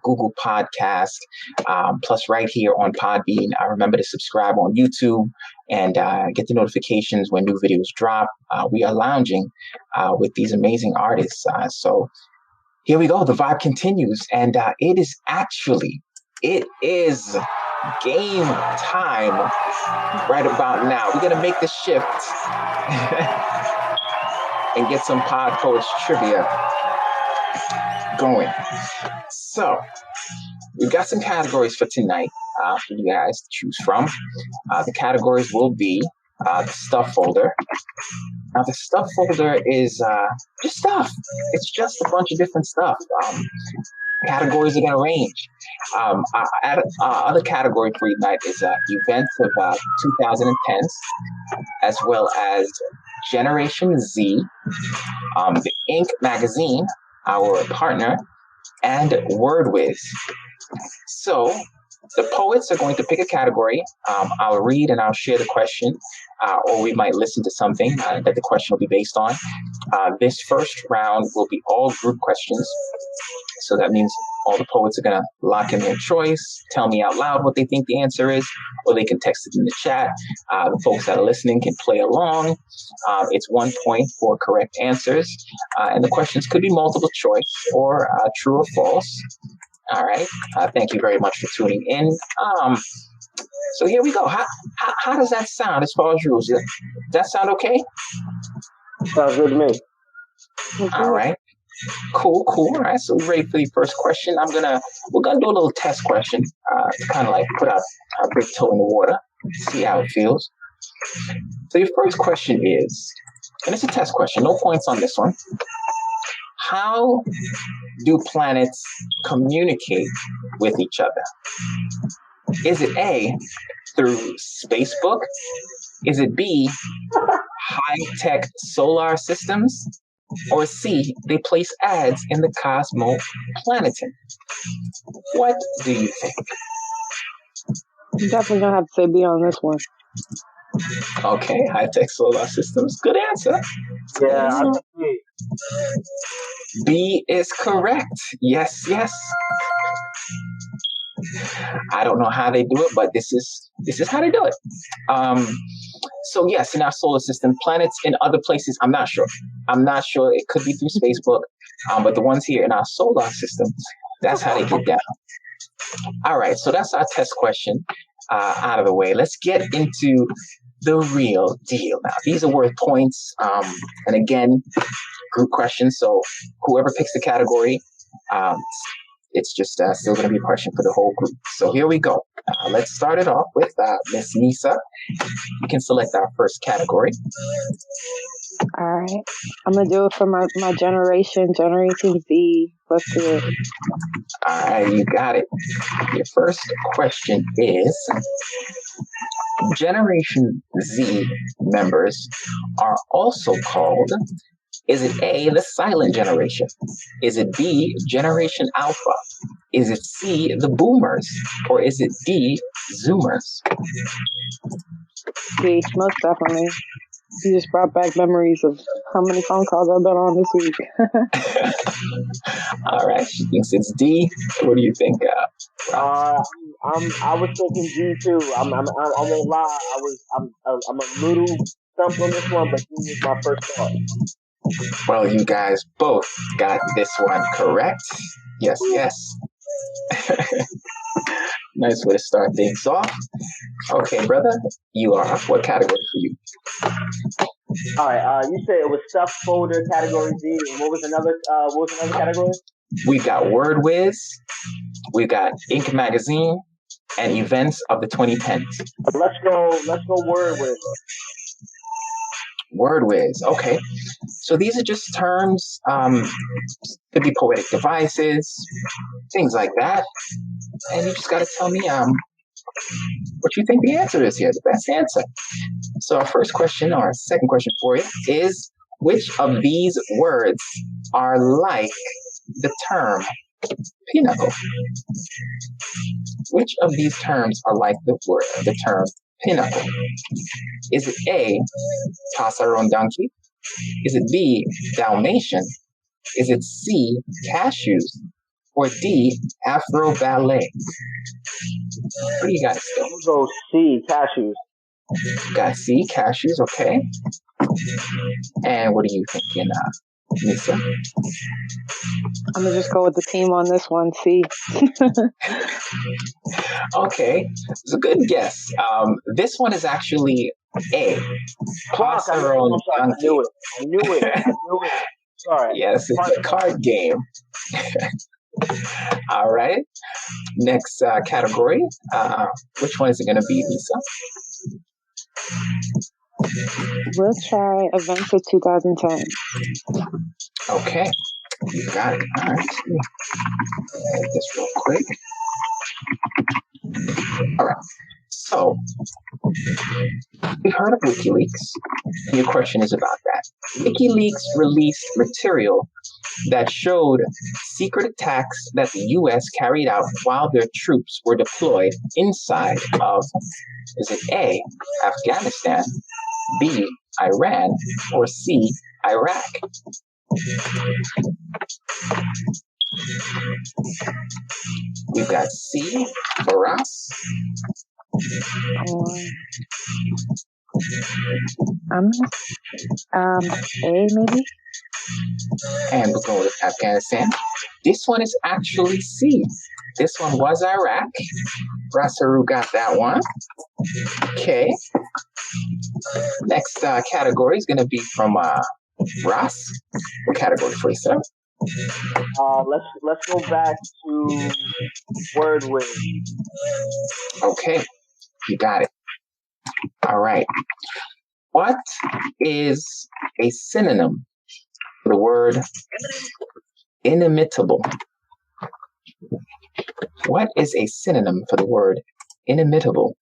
Google Podcast, plus right here on Podbean. Remember to subscribe on YouTube and get the notifications when new videos drop. We are lounging with these amazing artists. So here we go. The vibe continues. And it is game time right about now. We're going to make the shift and get some Pod Poets trivia going. So we've got some categories for tonight for you guys to choose from. The categories will be the stuff folder. Now the stuff folder is just stuff. It's just a bunch of different stuff. Categories are going to range. Other category for you tonight is events of 2010s, as well as Generation Z, the Ink magazine, our partner, and WordWiz. So the poets are going to pick a category. I'll read and I'll share the question, or we might listen to something that the question will be based on. This first round will be all group questions. So that means all the poets are going to lock in their choice, tell me out loud what they think the answer is, or they can text it in the chat. The folks that are listening can play along. It's 1 point for correct answers. And the questions could be multiple choice or true or false. All right. Thank you very much for tuning in. So here we go. How does that sound as far as rules? Does that sound okay? Sounds good to me. All right. Cool. All right, so we're ready for the first question. We're gonna do a little test question to kind of like put our big toe in the water, see how it feels. So your first question is, and it's a test question, no points on this one. How do planets communicate with each other? Is it A, through Spacebook? Is it B, high-tech solar systems? Or C, they place ads in the Cosmopolitan? What do you think? I'm definitely gonna have to say B on this one. Okay, high-tech solar systems. Good answer. Yeah, I think B is correct. Yes. I don't know how they do it, but this is how they do it. So yes, in our solar system, planets in other places, I'm not sure. It could be through Spacebook, but the ones here in our solar system, that's how they get down. All right, so that's our test question out of the way. Let's get into the real deal now. These are worth points, and again, group questions. So whoever picks the category, it's just still going to be a question for the whole group. So here we go. Let's start it off with Miss Nissa. You can select our first category. All right. I'm going to do it for my Generation Z. Let's do it. All right, you got it. Your first question is, Generation Z members are also called, is it A, the silent generation? Is it B, Generation Alpha? Is it C, the boomers? Or is it D, Zoomers? B, most definitely. You just brought back memories of how many phone calls I've been on this week. All right, she thinks it's D. What do you think? I was thinking D too. I won't lie. I'm a little stumped on this one, but D was my first thought. Well, you guys both got this one correct. Yes. Nice way to start things off. Okay, brother, you are up. What category for you? All right. You said it was stuff folder category D, and what was another category? We got WordWiz, we got Ink magazine, and events of the 2010s. Let's go WordWiz. WordWiz. Okay. So these are just terms, could be poetic devices, things like that. And you just got to tell me what you think the answer is here, the best answer. So our first question, or our second question for you, is which of these words are like the term pinnacle? Which of these terms are like the term pinnacle? Is it A, Passaron donkey? Is it B, Dalmatian? Is it C, cashews? Or D, Afro ballet? What do you guys think? We'll go C, cashews. Got C, cashews, okay. And what are you thinking, Nissa? I'm gonna just go with the team on this one. C. Okay, it's a good guess. This one is actually A. Passaron donkey. I knew it. All right. Yes, it's a card game. All right. Next category. Which one is it going to be, Nissa? We'll try Events of 2010. Okay. You got it. All right. Edit this real quick. All right. So, we've heard of WikiLeaks. And your question is about that. WikiLeaks released material that showed secret attacks that the U.S. carried out while their troops were deployed inside of, is it A, Afghanistan, B, Iran, or C, Iraq? We've got C for us. A maybe. And we're going with Afghanistan. This one is actually C. This one was Iraq. Raphael got that one. Okay. Next category is going to be from Ross. What category for you, sir? Let's go back to word with. Okay, you got it. All right. What is a synonym for the word inimitable? What is a synonym for the word inimitable?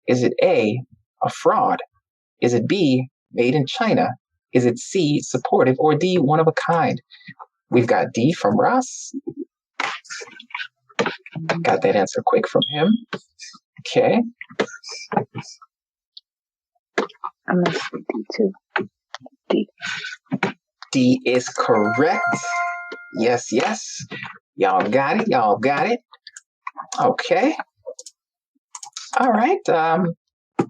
Is it A, a fraud? Is it B, made in China? Is it C, supportive? Or D, one of a kind? We've got D from Ross. Got that answer quick from him. Okay. I'm going to say D too. D. D is correct. Yes, yes. Y'all got it. Okay. All right.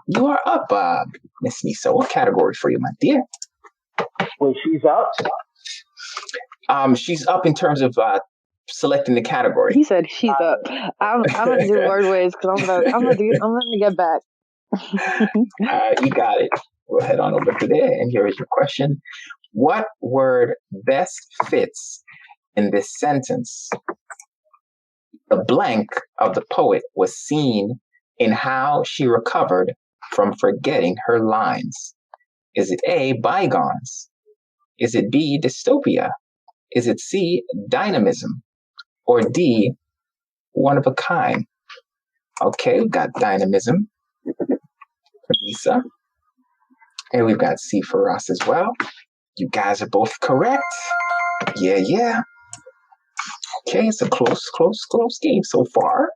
You are up, Miss Nissa. What category for you, my dear? Wait, she's up? She's up in terms of selecting the category. He said she's up. I'm gonna do word ways because I'm gonna get back. You got it. We'll head on over to there, and here is your question. What word best fits in this sentence? The blank of the poet was seen in how she recovered from forgetting her lines. Is it A, bygones? Is it B, dystopia? Is it C, dynamism? Or D, one of a kind? Okay, we've got dynamism for Nissa. And we've got C for us as well. You guys are both correct. Yeah. Okay, it's a close game so far.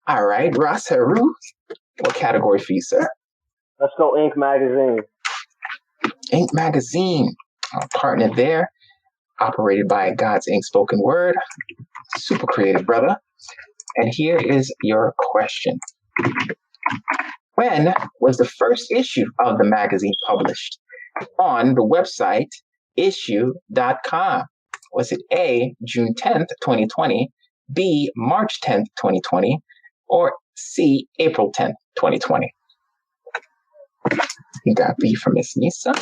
All right, Ross Heru, what category for you, sir? Let's go Ink Magazine. Ink Magazine, our partner there, operated by God's Ink Spoken Word. Super creative, brother. And here is your question. When was the first issue of the magazine published? On the website issue.com. Was it A, June 10th, 2020, B, March 10th, 2020, or C, April 10th, 2020? You got B from Miss Nissa.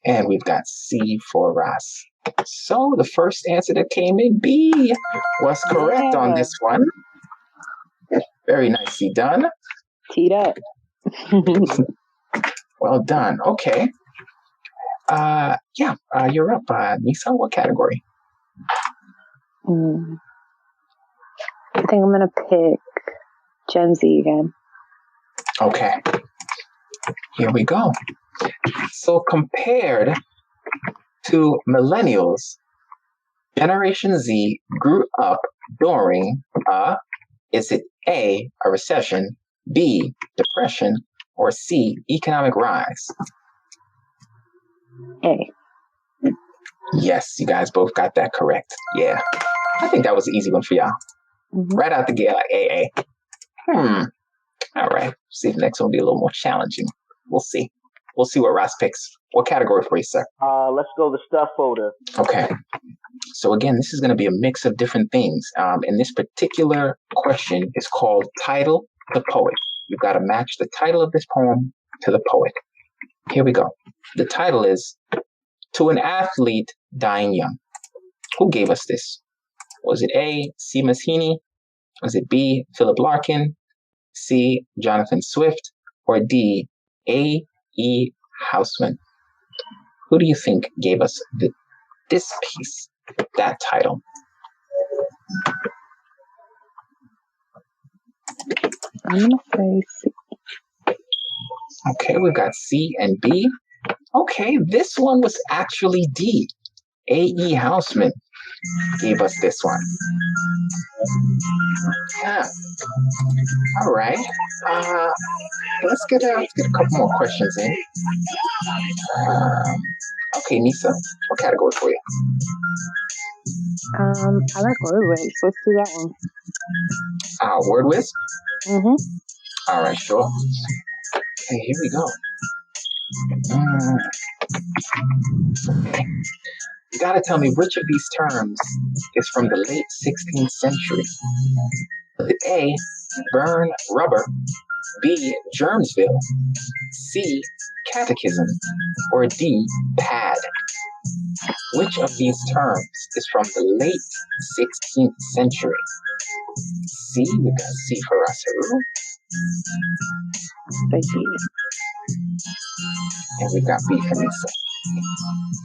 And we've got C for Ross. So the first answer that came in, B, was correct on this one. Very nicely done. Teed up. Well done. Okay. You're up, Nissa. What category? I think I'm going to pick Gen Z again. Okay. Here we go. So compared to millennials, Generation Z grew up during is it A, a recession, B, depression, or C, economic rise? A. Yes, you guys both got that correct. Yeah. I think that was an easy one for y'all. Mm-hmm. Right out the gate, like AA. All right. See if the next one will be a little more challenging. We'll see. We'll see what Ross picks. What category for you, sir? Let's go the stuff folder. Okay. So again, this is going to be a mix of different things. And this particular question is called Title the Poet. You've got to match the title of this poem to the poet. Here we go. The title is To an Athlete Dying Young. Who gave us this? Was it A, Seamus Heaney? Was it B, Philip Larkin? C, Jonathan Swift? Or D, A, E. Houseman? Who do you think gave us this piece, that title? I'm going to say C. Okay, we've got C and B. Okay, this one was actually D. A.E. Houseman gave us this one. Yeah. All right. Let's get a couple more questions in. Okay, Nissa, what category for you? I like word whiz. Let's do that one. Word whiz? Mm-hmm. All right, sure. Okay, here we go. You gotta tell me which of these terms is from the late 16th century. Is it A, burn rubber, B, Germsville, C, catechism, or D, pad? Which of these terms is from the late 16th century? C, we got C for Heru. And we got B for Nissa.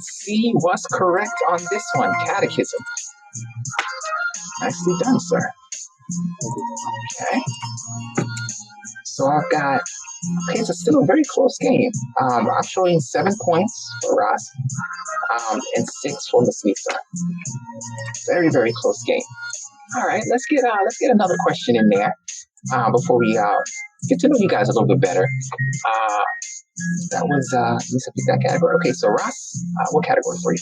C was correct on this one, catechism. Nicely done, sir. Okay. So I've got, okay, it's still a very close game. I'm showing 7 points for Ross and 6 for Miss Nissa. Very, very close game. All right, let's get another question in there before we get to know you guys a little bit better. That was Nissa picked that category. Okay, so Ross, what category for you?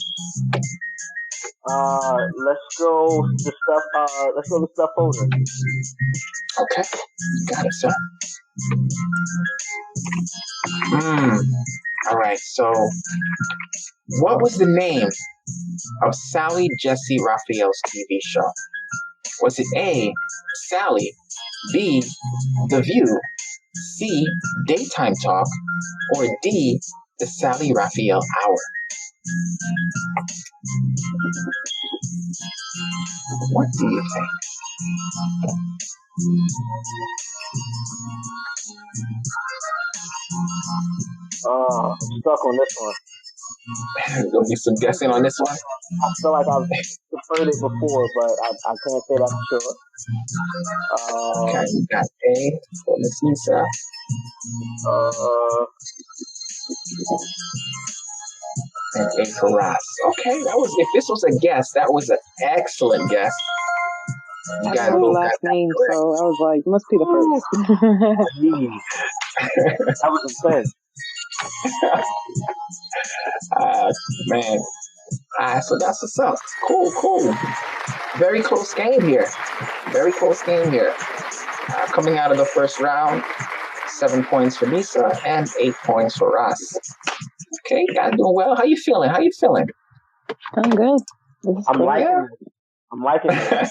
Let's go the stuff folder. Okay, got it, sir. All right, so what was the name of Sally Jesse Raphael's TV show? Was it A, Sally, B, The View, C, Daytime Talk, or D, The Sally Raphael Hour? What do you think? I'm stuck on this one. There's gonna be some guessing on this one. I feel like I've heard it before, but I can't say that for sure. Okay, we got A for Miss Nissa. And A for Ross. Okay, if this was a guess, that was an excellent guess. I don't know the last name, so I was like, must be the first. That was intense. Man. So that's what's up. Cool. Very close game here. Coming out of the first round, 7 points for Nissa and 8 points for Ross. Okay, you guys doing well. How you feeling? I'm good. I'm liking it.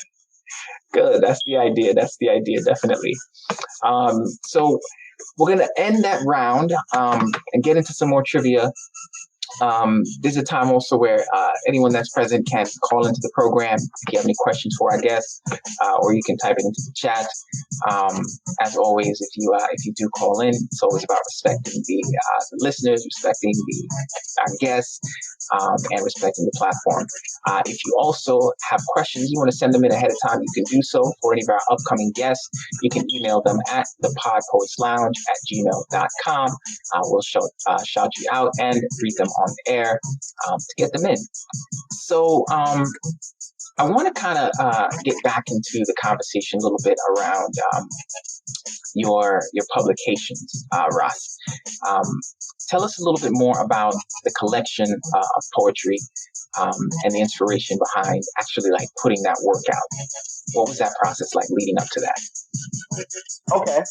Good. That's the idea, definitely. So we're going to end that round and get into some more trivia. There's a time also where anyone that's present can call into the program if you have any questions for our guests, or you can type it into the chat. As always, if you do call in, it's always about respecting the listeners, respecting our guests, and respecting the platform. If you also have questions, you want to send them in ahead of time, you can do so. For any of our upcoming guests, you can email them at thepodpoetslounge@gmail.com. We'll shout you out and read them on the air to get them in. So I want to kind of get back into the conversation a little bit around your publications, Ross. Tell us a little bit more about the collection of poetry and the inspiration behind actually like putting that work out. What was that process like leading up to that? Okay.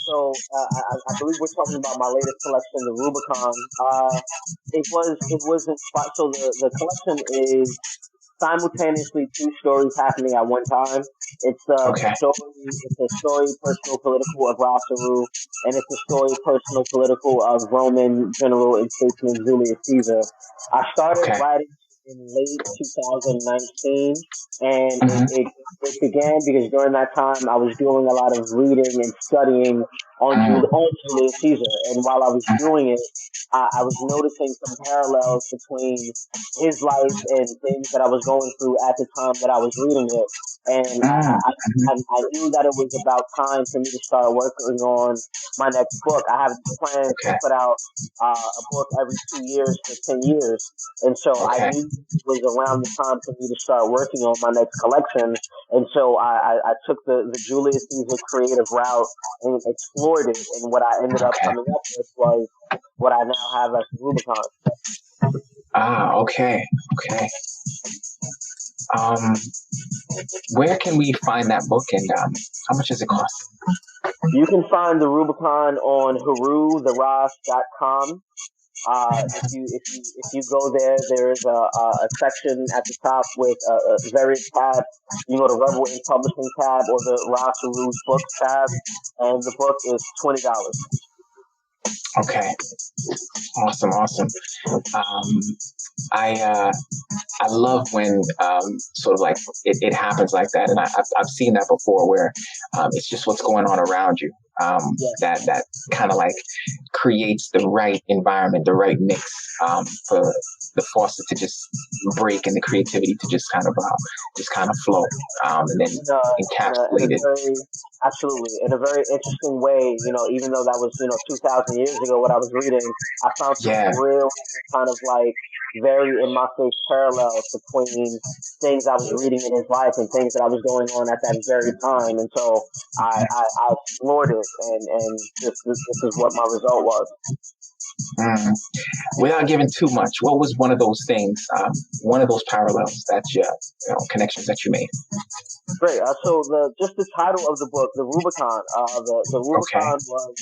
So I believe we're talking about my latest collection, the Rubicon. It was inspired. So the collection is simultaneously two stories happening at one time. It's a story personal political of Heru, and it's a story personal political of Roman general and statesman Julius Caesar. I started writing in late 2019, and it began because during that time I was doing a lot of reading and studying on Julius Caesar, and while I was doing it, I was noticing some parallels between his life and things that I was going through at the time that I was reading it. And I knew that it was about time for me to start working on my next book. I have plans to put out a book every 2 years for 10 years. And so I knew it was around the time for me to start working on my next collection. And so I took the Julius Caesar creative route and explored it. And what I ended up coming up with was what I now have as the Rubicon. Okay. Where can we find that book, and how much does it cost? You can find the Rubicon on herutheross.com. If you go there, there's a section at the top with various tabs. You go to Rebel Ink Publishing tab or the Ross Heru's Books tab, and the book is $20. Okay. Awesome. I love when sort of like it happens like that, and I've seen that before where it's just what's going on around you that kind of like creates the right environment, the right mix for the faucet to just break and the creativity to just kind of flow and then encapsulate it. Absolutely, in a very interesting way. Even though that was 2,000 years ago, what I was reading, I found some real kind of like very in my face parallels between things I was reading in his life and things that I was going on at that very time. And so I explored it, and this is what my result was. Without giving too much, what was one of those things, one of those parallels that connections that you made? Great. So just the title of the book, the Rubicon. The Rubicon was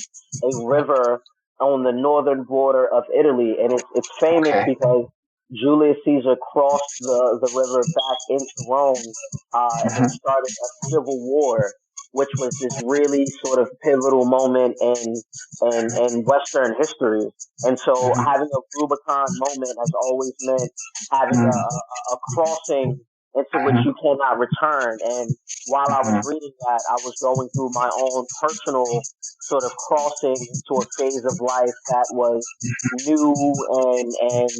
a river on the northern border of Italy, and it's famous because Julius Caesar crossed the river back into Rome and started a civil war, which was this really sort of pivotal moment in Western history. And so having a Rubicon moment has always meant having a crossing into which you cannot return. And while I was reading that, I was going through my own personal sort of crossing into a phase of life that was new and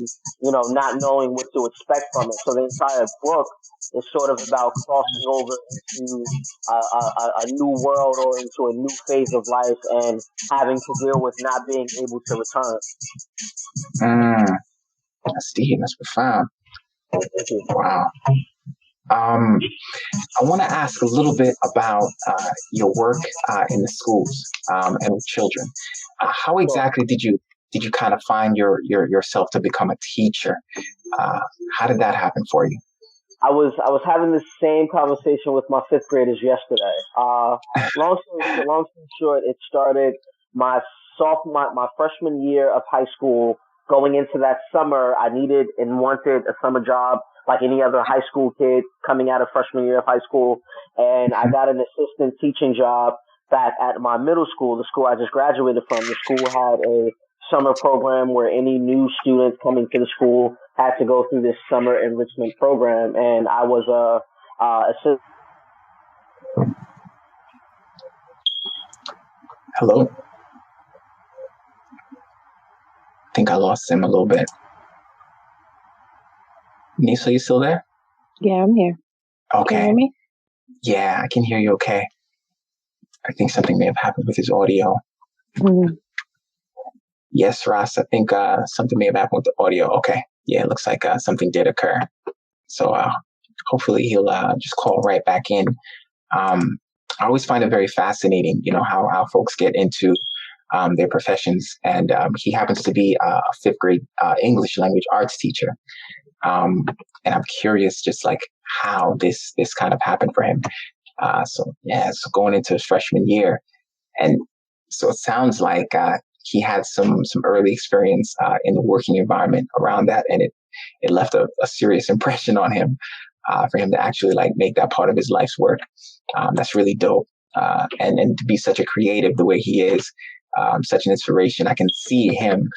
not knowing what to expect from it. So the entire book is sort of about crossing over into a new world or into a new phase of life and having to deal with not being able to return. That's deep. That's profound. Wow. I want to ask a little bit about your work in the schools and with children. How exactly did you kind of find yourself to become a teacher? How did that happen for you? I was having the same conversation with my fifth graders yesterday. Long story short, it started my freshman year of high school. Going into that summer, I needed and wanted a summer job like any other high school kid coming out of freshman year of high school. And I got an assistant teaching job back at my middle school, the school I just graduated from. The school had a summer program where any new students coming to the school had to go through this summer enrichment program. And I was assistant. Hello? I think I lost him a little bit. Nissa, you still there? Yeah, I'm here. Okay. Can you hear me? Yeah, I can hear you okay. I think something may have happened with his audio. Mm-hmm. Yes, Ross, I think something may have happened with the audio. Okay. Yeah, it looks like something did occur. So hopefully he'll just call right back in. I always find it very fascinating, how folks get into their professions. And he happens to be a fifth grade English language arts teacher. And I'm curious just like how this kind of happened for him. So going into his freshman year. And so it sounds like he had some early experience in the working environment around that. And it left a serious impression on him for him to actually like make that part of his life's work. That's really dope. And to be such a creative the way he is, such an inspiration. I can see him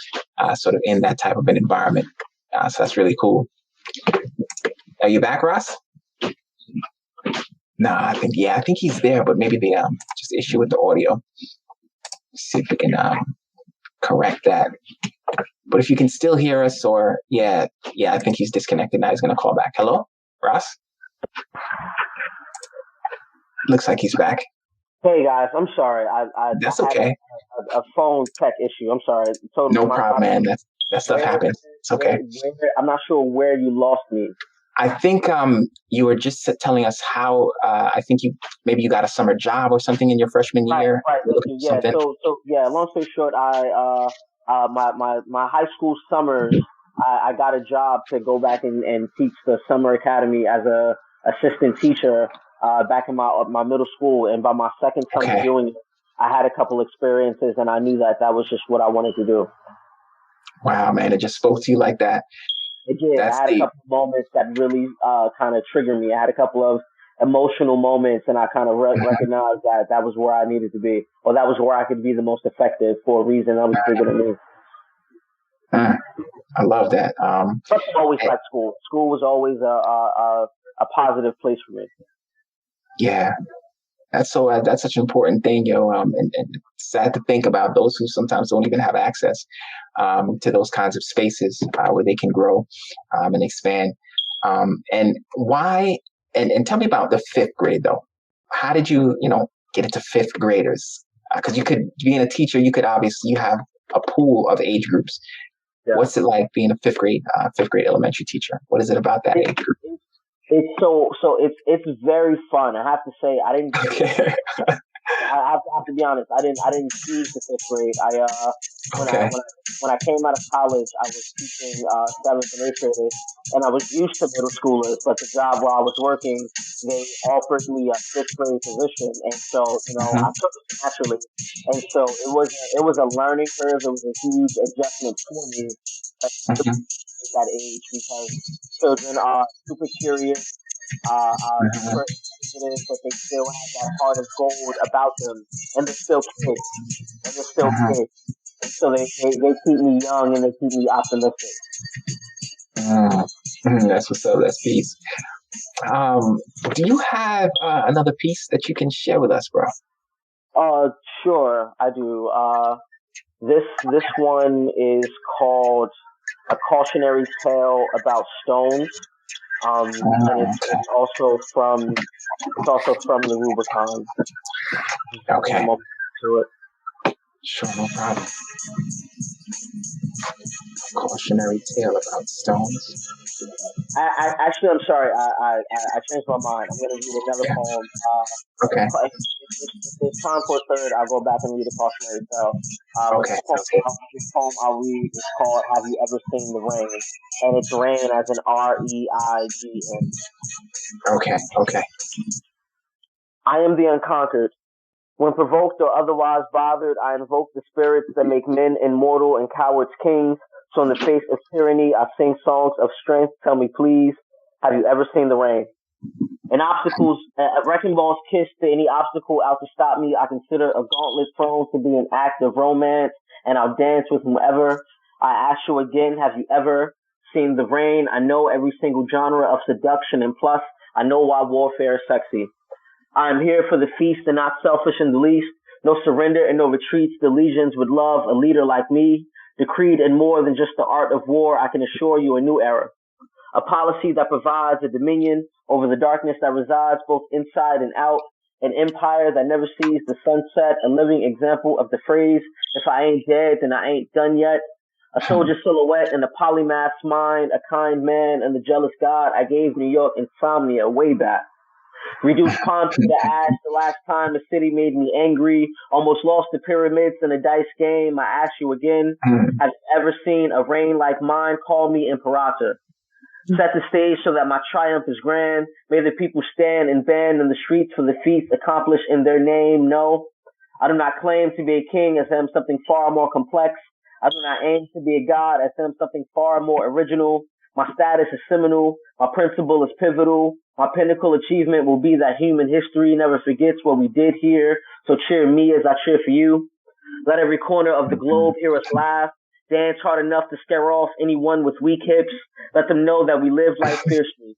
sort of in that type of an environment. So that's really cool. Are you back, Ross? No, I think he's there, but maybe the just issue with the audio. See if we can correct that. But if you can still hear us, or I think he's disconnected now. He's going to call back. Hello, Ross? Looks like he's back. Hey guys, I'm sorry. That's okay. A phone tech issue. I'm sorry. No problem, man. That stuff happens. It's okay. I'm not sure where you lost me. I think you were just telling us how I think you got a summer job or something in your freshman year. Right. Yeah. So long story short, I my high school summers, I got a job to go back and teach the summer academy as a assistant teacher back in my middle school. And by my second summer doing it, I had a couple experiences, and I knew that was just what I wanted to do. Wow, man! It just spoke to you like that. It did. I had a couple of moments that really kind of triggered me. I had a couple of emotional moments, and I kind of recognized that was where I needed to be, or that was where I could be the most effective for a reason that was bigger than me. I love that. But I always liked school. School was always a positive place for me. Yeah. That's such an important thing, and sad to think about those who sometimes don't even have access to those kinds of spaces where they can grow and expand. And why? And tell me about the fifth grade though. How did you get into fifth graders? Because you could, being a teacher, you have a pool of age groups. Yeah. What's it like being a fifth grade elementary teacher? What is it about that age group? It's very fun. I have to say, I didn't. Okay. I have to be honest. I didn't choose the fifth grade. When I came out of college, I was teaching 7th and 8th graders, and I was used to middle schoolers. But the job where I was working, they offered me a fifth grade position, and so I took it naturally. And so it was a learning curve. It was a huge adjustment for me at that age, because children are super curious. Super sensitive, but they still have that heart of gold about them, and they're still kids. And so they keep me young, and they keep me optimistic. That's what's up. That's peace. Do you have another piece that you can share with us, bro? Sure, I do. This one is called A Cautionary Tale About Stones. And it's also from the Rubicon. Okay. To it. Sure, no problem. Cautionary Tale About Stones. Actually, I'm sorry. I changed my mind. I'm going to read another poem. Okay. If there's time for a third, I'll go back and read a cautionary tale. Okay. This poem I'll read is called "Have You Ever Seen the Rain?" And it's rain as in REIGN. Okay. I am the unconquered. When provoked or otherwise bothered, I invoke the spirits that make men immortal and cowards kings. So in the face of tyranny, I sing songs of strength. Tell me, please, have you ever seen the rain? And obstacles, a wrecking ball's kiss to any obstacle out to stop me. I consider a gauntlet thrown to be an act of romance, and I'll dance with whomever. I ask you again, have you ever seen the rain? I know every single genre of seduction, and plus, I know why warfare is sexy. I am here for the feast and not selfish in the least. No surrender and no retreats. The legions would love a leader like me. Decreed in more than just the art of war, I can assure you a new era. A policy that provides a dominion over the darkness that resides both inside and out. An empire that never sees the sunset. A living example of the phrase, if I ain't dead, then I ain't done yet. A soldier silhouette in a polymath's mind. A kind man and the jealous God. I gave New York insomnia way back. Reduced Pompeii to ash the last time the city made me angry. Almost lost the pyramids in a dice game. I ask you again, have you ever seen a reign like mine? Call me imperator. Set the stage so that my triumph is grand. May the people stand and band in the streets for the feats accomplished in their name. No, I do not claim to be a king, as I am something far more complex. I do not aim to be a god, as I am something far more original. My status is seminal. My principle is pivotal. My pinnacle achievement will be that human history never forgets what we did here. So cheer me as I cheer for you. Let every corner of the globe hear us laugh. Dance hard enough to scare off anyone with weak hips. Let them know that we live life fiercely.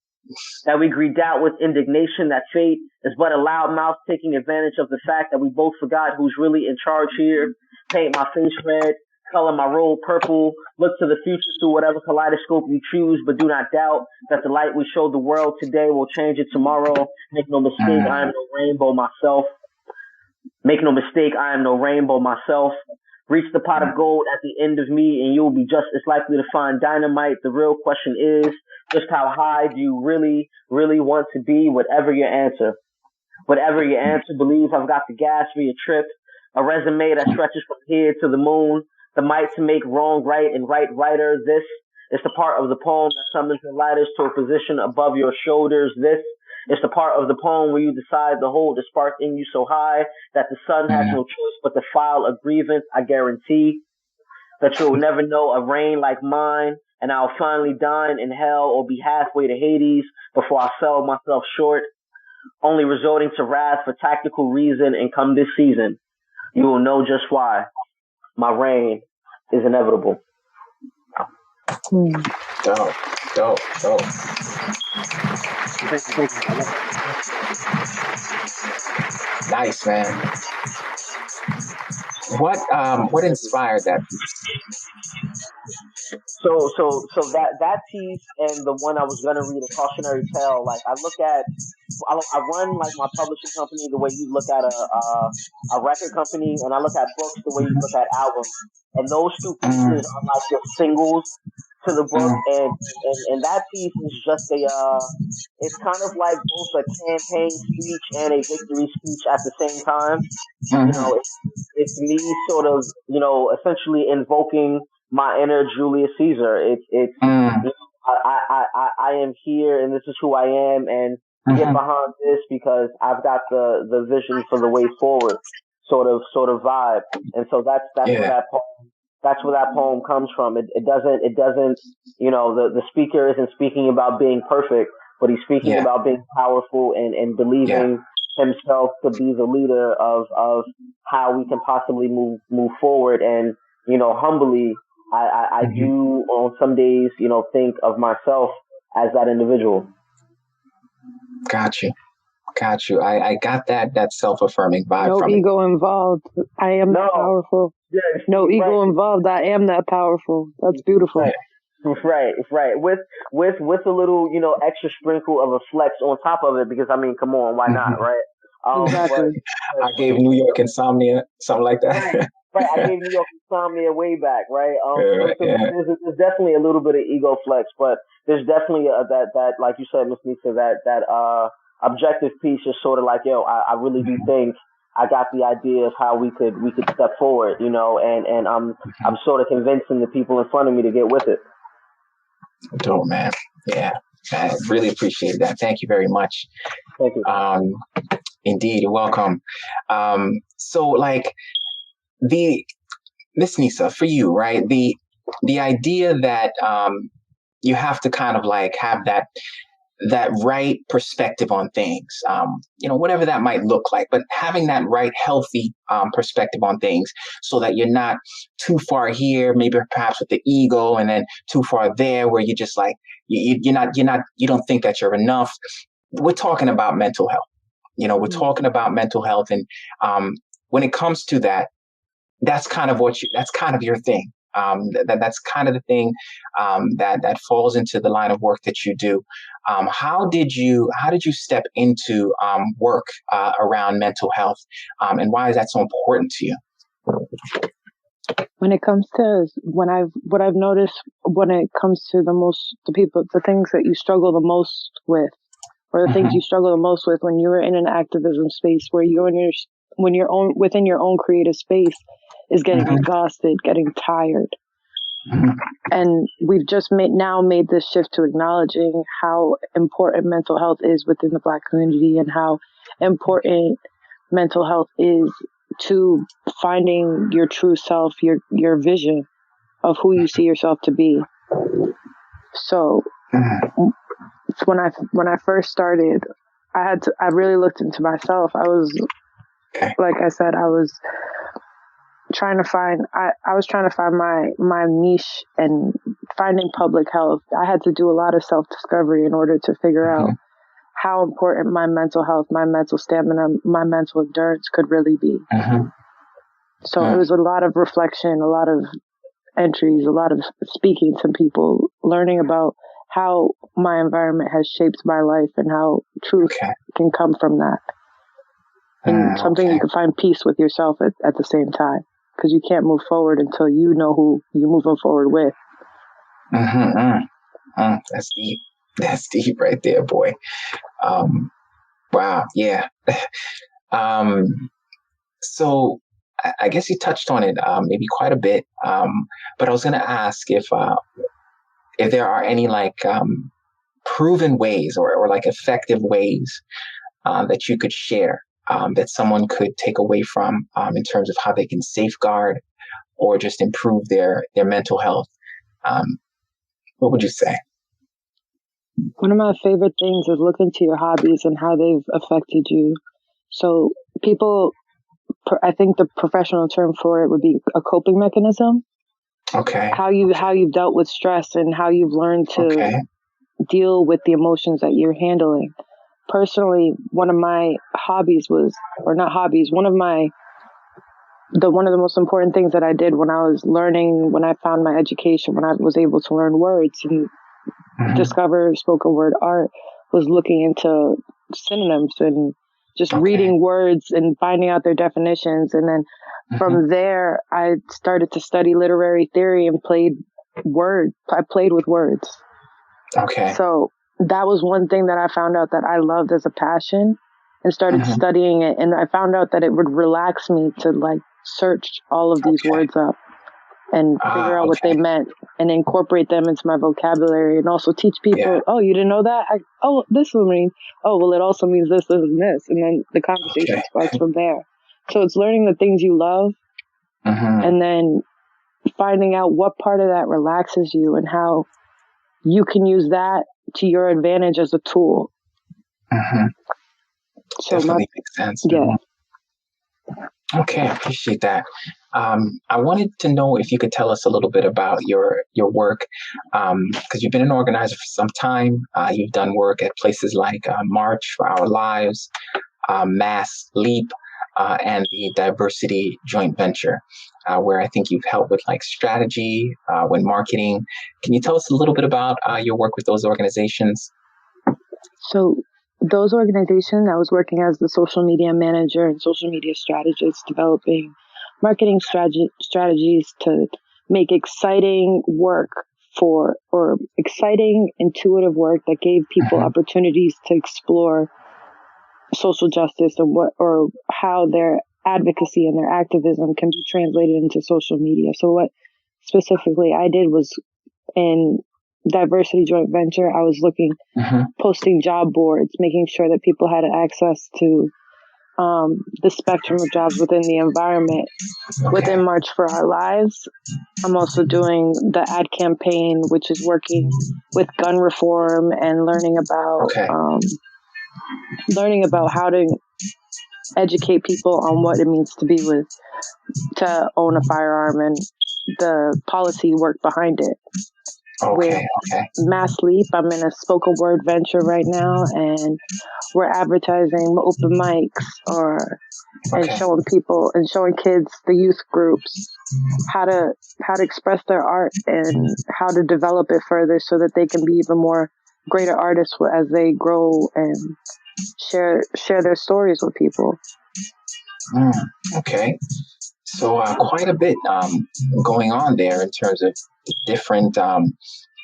That we greet out with indignation that fate is but a loud mouth taking advantage of the fact that we both forgot who's really in charge here. Paint my face red. Color my robe purple. Look to the future through whatever kaleidoscope you choose, but do not doubt that the light we show the world today will change it tomorrow. Make no mistake, I am no rainbow myself. Make no mistake, I am no rainbow myself. Reach the pot of gold at the end of me and you will be just as likely to find dynamite. The real question is, just how high do you really, really want to be? Whatever your answer. Whatever your answer, believe I've got the gas for your trip. A resume that stretches from here to the moon. The might to make wrong right and right righter. This is the part of the poem that summons the lighters to a position above your shoulders. This is the part of the poem where you decide to hold the spark in you so high that the sun has no choice but to file a grievance. I guarantee that you'll never know a reign like mine, and I'll finally dine in hell or be halfway to Hades before I sell myself short, only resorting to wrath for tactical reason. And come this season, you will know just why. My reign is inevitable. Dope. Nice, man. What inspired that piece? So that piece and the one I was gonna read, a cautionary tale. Like I run like my publishing company the way you look at a record company, and I look at books the way you look at albums. And those two pieces are like the singles to the book, and that piece is just it's kind of like both a campaign speech and a victory speech at the same time. You know, it's me sort of, essentially invoking my inner Julius Caesar. I am here and this is who I am, and get behind this because I've got the vision for the way forward sort of vibe. And so that's where that poem comes from. It doesn't, the speaker isn't speaking about being perfect, but he's speaking about being powerful and believing himself to be the leader of how we can possibly move forward. And, humbly, I do on some days, think of myself as that individual. Got you. I got that self-affirming vibe. No from ego involved. I am that powerful. Yeah, no ego involved. I am that powerful. That's beautiful. Right. With a little, extra sprinkle of a flex on top of it, because come on, why not, right? Exactly. I gave New York insomnia, something like that. Right, I gave New York insomnia way back, right? There's definitely a little bit of ego flex, but there's definitely that like you said, Miss Nissa, that objective piece is sort of like, I really do think I got the idea of how we could step forward, and I'm sort of convincing the people in front of me to get with it. Dope, man. Yeah, I really appreciate that. Thank you very much. Thank you. Indeed, you're welcome. So, like, Miss Nissa, for you, right? The idea that you have to kind of like have that right perspective on things, whatever that might look like, but having that right, healthy perspective on things so that you're not too far here, maybe perhaps with the ego, and then too far there where you're just like, you don't think that you're enough. We're talking about mental health. We're talking about mental health, and when it comes to that, that's kind of that's kind of your thing. That's kind of the thing that falls into the line of work that you do. How did you step into work around mental health, and why is that so important to you? When it comes to what I've noticed when it comes to the things that you struggle the most with, or the things you struggle the most with when you're in an activism space where within your own creative space is getting exhausted, getting tired. And we've just made this shift to acknowledging how important mental health is within the Black community, and how important mental health is to finding your true self, your vision of who you see yourself to be. So when I first started, I really looked into myself. I was, like I said, I was trying to find my niche, and finding public health. I had to do a lot of self-discovery in order to figure out how important my mental health, my mental stamina, my mental endurance could really be. So it was a lot of reflection, a lot of entries, a lot of speaking to people, learning about how my environment has shaped my life and how truth can come from that. And something you can find peace with yourself at the same time, because you can't move forward until you know who you're moving forward with. That's deep. That's deep right there, boy. Wow. Yeah. So I guess you touched on it maybe quite a bit, but I was going to ask if there are any proven ways or effective ways that you could share that someone could take away from in terms of how they can safeguard or just improve their mental health. What would you say? One of my favorite things is look into your hobbies and how they've affected you. So people, I think the professional term for it would be a coping mechanism. Okay. How you've dealt with stress and how you've learned to deal with the emotions that you're handling. Personally, one of my hobbies one of the most important things that I did when I found my education, when I was able to learn words and discover spoken word art, was looking into synonyms and just reading words and finding out their definitions. And then from there, I started to study literary theory and played with words. Okay. So that was one thing that I found out that I loved as a passion, and started studying it. And I found out that it would relax me to search all of these words up and figure out what they meant and incorporate them into my vocabulary, and also teach people, oh, you didn't know that? This one means, oh, well, it also means this, this, and this. And then the conversation sparks from there. So it's learning the things you love and then finding out what part of that relaxes you and how you can use that to your advantage as a tool. So definitely makes sense. Yeah. Okay, I appreciate that. I wanted to know if you could tell us a little bit about your work, because you've been an organizer for some time. You've done work at places like March for Our Lives, Mass Leap, and the Diversity Joint Venture, where I think you've helped with strategy, when marketing. Can you tell us a little bit about your work with those organizations? So those organizations, I was working as the social media manager and social media strategist, developing marketing strategies to make exciting intuitive work that gave people opportunities to explore social justice and how their advocacy and their activism can be translated into social media. So what specifically I did was, in Diversity Joint Venture, I was posting job boards, making sure that people had access to the spectrum of jobs within the environment. Within March for Our Lives, I'm also doing the ad campaign, which is working with gun reform and learning about how to educate people on what it means to own a firearm and the policy work behind it. With Mass Leap, I'm in a spoken word venture right now, and we're advertising open mics and showing people and showing kids, the youth groups, how to express their art and how to develop it further so that they can be even more greater artists as they grow and share their stories with people. Okay. So quite a bit going on there in terms of different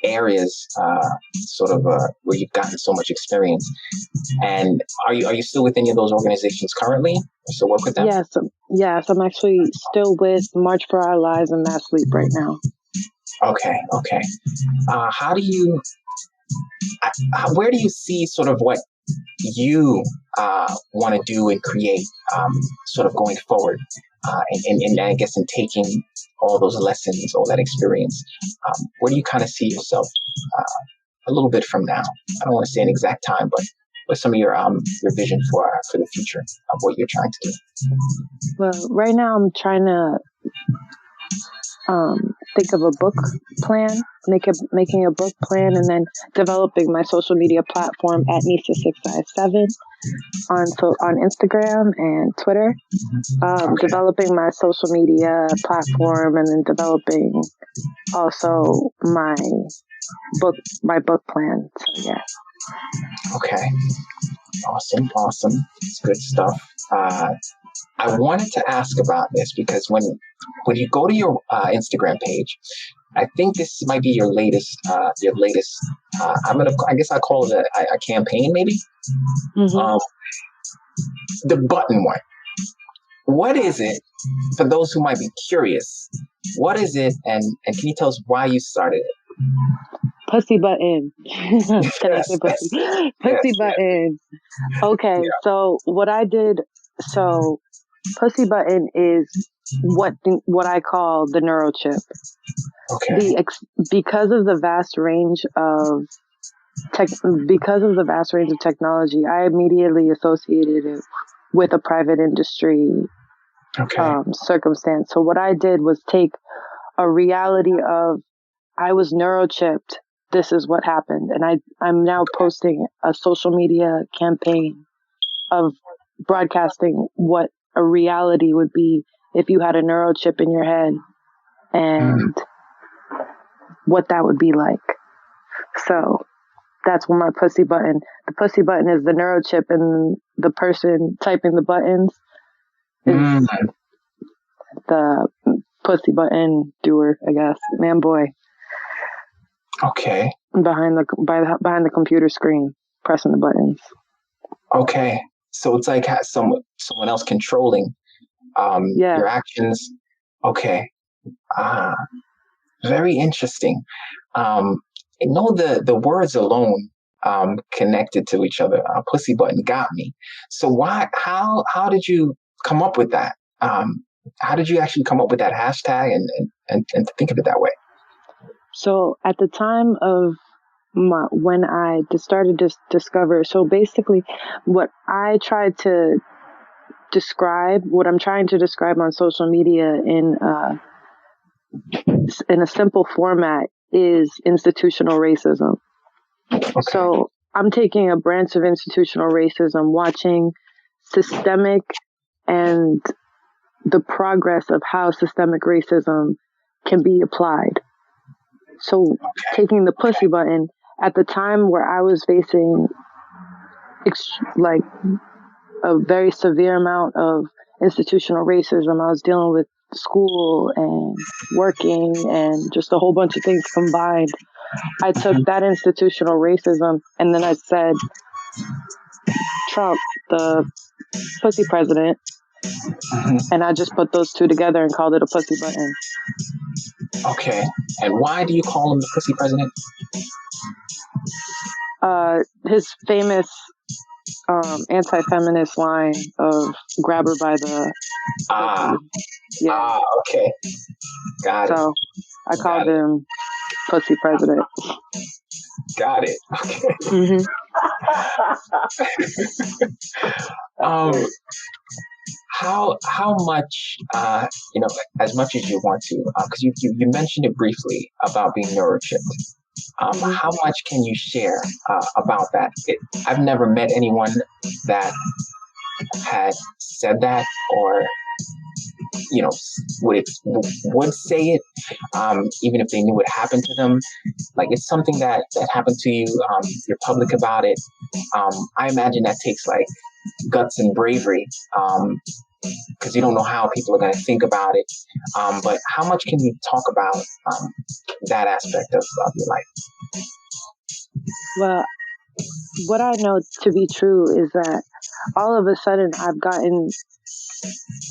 areas, where you've gotten so much experience. And are you still with any of those organizations currently? You still work with them? Yes, I'm actually still with March for Our Lives and Mass Leap right now. Okay. Where do you see sort of what you want to do and create sort of going forward? And I guess in taking all those lessons, all that experience, where do you kind of see yourself a little bit from now? I don't want to say an exact time, but what's some of your vision for the future of what you're trying to do? Well, right now I'm trying to think of a book plan, making a book plan, and then developing my social media platform at Nissa657 on Instagram and Twitter. Developing my social media platform, and then developing also my book plan. So yeah. Okay. Awesome. It's good stuff. I wanted to ask about this because when you go to your Instagram page, I think this might be your latest. I guess I call it a campaign, maybe. Mm-hmm. The button one. What is it? For those who might be curious, what is it, and can you tell us why you started it? Pussy button. Can I say pussy? Pussy button. Okay, so what I did. So Pussy button is what I call the Neurochipped. Okay. Because of the vast range of technology, I immediately associated it with a private industry circumstance. So what I did was take a reality of I was neurochipped. This is what happened, and I'm now posting a social media campaign of broadcasting what a reality would be if you had a neurochip in your head and what that would be like. So that's what the pussy button is the neurochip, and the person typing the buttons is the pussy button doer, I guess. Man, boy. Okay. Behind the computer screen, pressing the buttons. Okay. So it's like someone else controlling your actions. Okay. Very interesting. I know the words alone connected to each other. Pussy button got me. So how did you come up with that? How did you actually come up with that hashtag and to think of it that way? So at the time of when I started to discover, so basically what I'm trying to describe on social media in a simple format is institutional racism. Okay. So I'm taking a branch of institutional racism, watching systemic and the progress of how systemic racism can be applied. So taking the pussy button at the time where I was facing a very severe amount of institutional racism, I was dealing with school and working and just a whole bunch of things combined. I took that institutional racism and then I said, Trump, the pussy president, and I just put those two together and called it a pussy button. Okay. And why do you call him the pussy president? His famous anti-feminist line of grab her by the pussy. Yeah. Okay. Got it. So I called him pussy president. Got it. Okay. Mm-hmm. How much, as much as you want to, because you mentioned it briefly about being neurochipped. How much can you share about that? I've never met anyone that had said that, or would say it, even if they knew what happened to them. Like, it's something that happened to you. You're public about it. I imagine that takes like guts and bravery, because you don't know how people are going to think about it. But how much can you talk about that aspect of your life? Well, what I know to be true is that all of a sudden I've gotten,